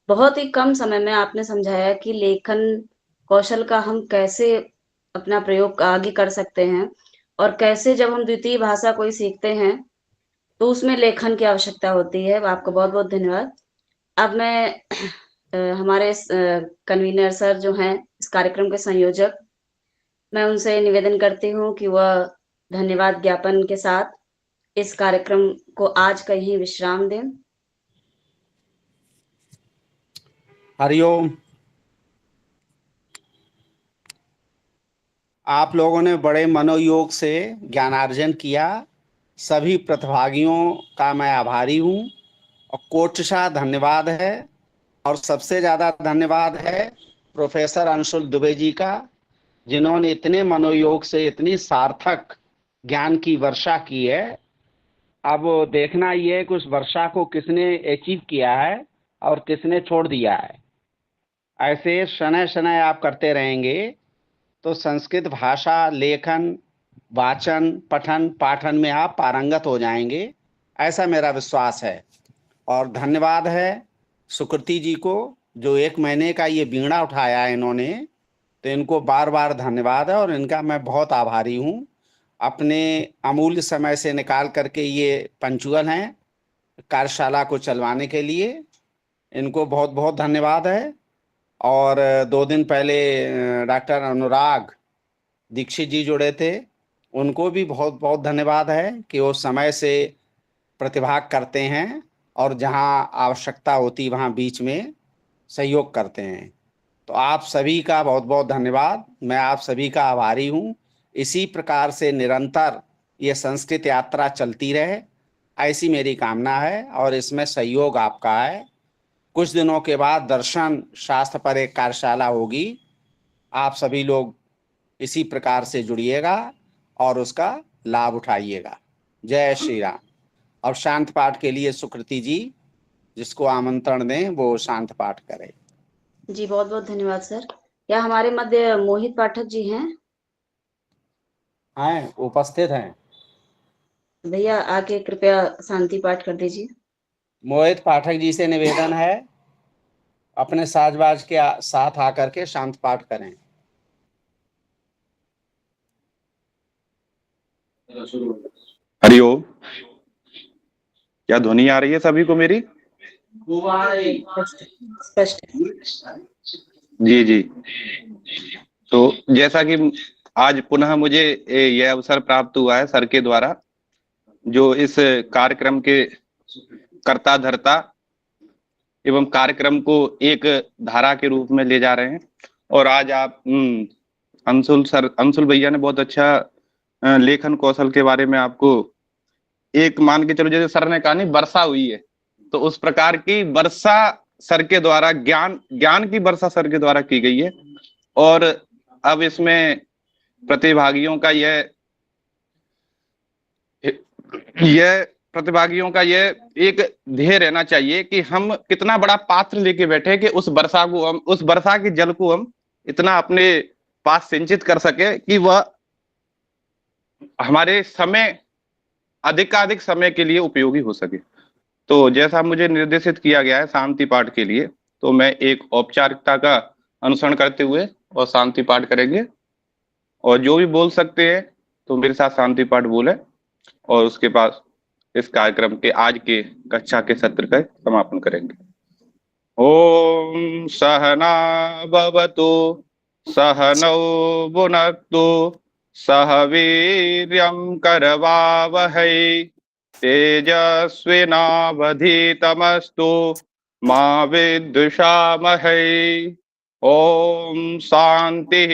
बहुत ही कम समय में आपने समझाया कि लेखन कौशल का हम कैसे अपना प्रयोग आगे कर सकते हैं, और कैसे जब हम द्वितीय भाषा कोई सीखते हैं तो उसमें लेखन की आवश्यकता होती है। आपको बहुत बहुत धन्यवाद। अब मैं हमारे कन्वीनर सर जो हैं, इस कार्यक्रम के संयोजक, मैं उनसे निवेदन करती हूँ कि वह धन्यवाद ज्ञापन के साथ इस कार्यक्रम को आज का ही विश्राम दें। हरिओम। आप लोगों ने बड़े मनोयोग से ज्ञानार्जन किया। सभी प्रतिभागियों का मैं आभारी हूँ और कोटशा धन्यवाद है। और सबसे ज़्यादा धन्यवाद है प्रोफेसर अंशुल दुबे जी का, जिन्होंने इतने मनोयोग से इतनी सार्थक ज्ञान की वर्षा की है। अब देखना ये कि उस वर्षा को किसने अचीव किया है और किसने छोड़ दिया है। ऐसे शनय शनय आप करते रहेंगे तो संस्कृत भाषा, लेखन, वाचन, पठन, पाठन में आप पारंगत हो जाएंगे, ऐसा मेरा विश्वास है। और धन्यवाद है सुकृति जी को, जो 1 महीने का ये बीड़ा उठाया है इन्होंने, तो इनको बार बार धन्यवाद है और इनका मैं बहुत आभारी हूँ। अपने अमूल्य समय से निकाल करके ये पंचुअल हैं कार्यशाला को चलवाने के लिए, इनको बहुत बहुत धन्यवाद है। और 2 दिन पहले डॉक्टर अनुराग दीक्षित जी जुड़े थे, उनको भी बहुत बहुत धन्यवाद है कि वो समय से प्रतिभाग करते हैं और जहां आवश्यकता होती वहां बीच में सहयोग करते हैं। तो आप सभी का बहुत बहुत धन्यवाद। मैं आप सभी का आभारी हूं। इसी प्रकार से निरंतर ये संस्कृत यात्रा चलती रहे, ऐसी मेरी कामना है और इसमें सहयोग आपका है। कुछ दिनों के बाद दर्शन शास्त्र पर एक कार्यशाला होगी। आप सभी लोग इसी प्रकार से जुड़िएगा और उसका लाभ उठाइएगा। जय श्री राम। और शांत पाठ के लिए सुकृति जी, जिसको आमंत्रण दें वो शांत पाठ करे। जी बहुत बहुत धन्यवाद सर। क्या हमारे मध्य मोहित पाठक जी हैं? हैं, उपस्थित हैं। भैया आके कृपया शांति पाठ कर दीजिए। मोहित पाठक जी से निवेदन है अपने साजबाज के साथ आकर के शांत पाठ करें। हरिओम। क्या ध्वनि आ रही है सभी को मेरी? स्पष्ट। जी जी। तो जैसा कि आज पुनः मुझे यह अवसर प्राप्त हुआ है सर के द्वारा, जो इस कार्यक्रम के कर्ता धर्ता एवं कार्यक्रम को एक धारा के रूप में ले जा रहे हैं। और आज आप अंशुल भैया ने बहुत अच्छा लेखन कौशल के बारे में आपको एक मान के चलो, जैसे सर ने कहा नहीं वर्षा हुई है, तो उस प्रकार की वर्षा सर के द्वारा ज्ञान की वर्षा सर के द्वारा की गई है। और अब इसमें प्रतिभागियों का यह एक ध्येय रहना चाहिए कि हम कितना बड़ा पात्र लेके बैठे कि उस वर्षा के जल को हम इतना अपने पास सिंचित कर सके कि वह हमारे अधिकाधिक समय के लिए उपयोगी हो सके। तो जैसा मुझे निर्देशित किया गया है शांति पाठ के लिए, तो मैं एक औपचारिकता का अनुसरण करते हुए और शांति पाठ करेंगे। और जो भी बोल सकते हैं तो मेरे साथ शांति पाठ बोले, और उसके बाद इस कार्यक्रम के आज के कक्षा के सत्र का समापन करेंगे। ओम सहना भवतु सहनौ भुनक्तु सह वीर्यं करवावहै तेजस्विनावधीतमस्तु मा विद्विषावहै। ओम शांति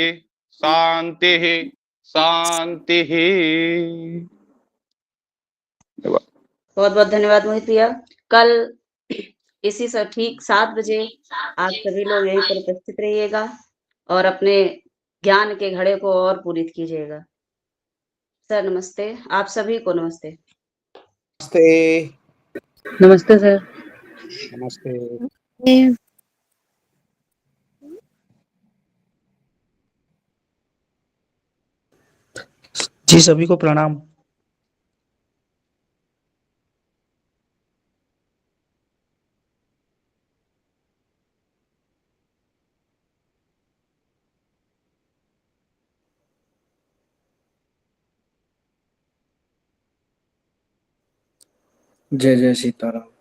शांति शांति। बहुत बहुत धन्यवाद मोहित भैया। कल इसी ठीक 7 बजे आप सभी लोग यहीं पर उपस्थित रहिएगा और अपने ज्ञान के घड़े को और पूरित कीजिएगा। सर नमस्ते, आप सभी को नमस्ते। नमस्ते। नमस्ते सर। नमस्ते। जी सभी को प्रणाम। जय जय सीताराम।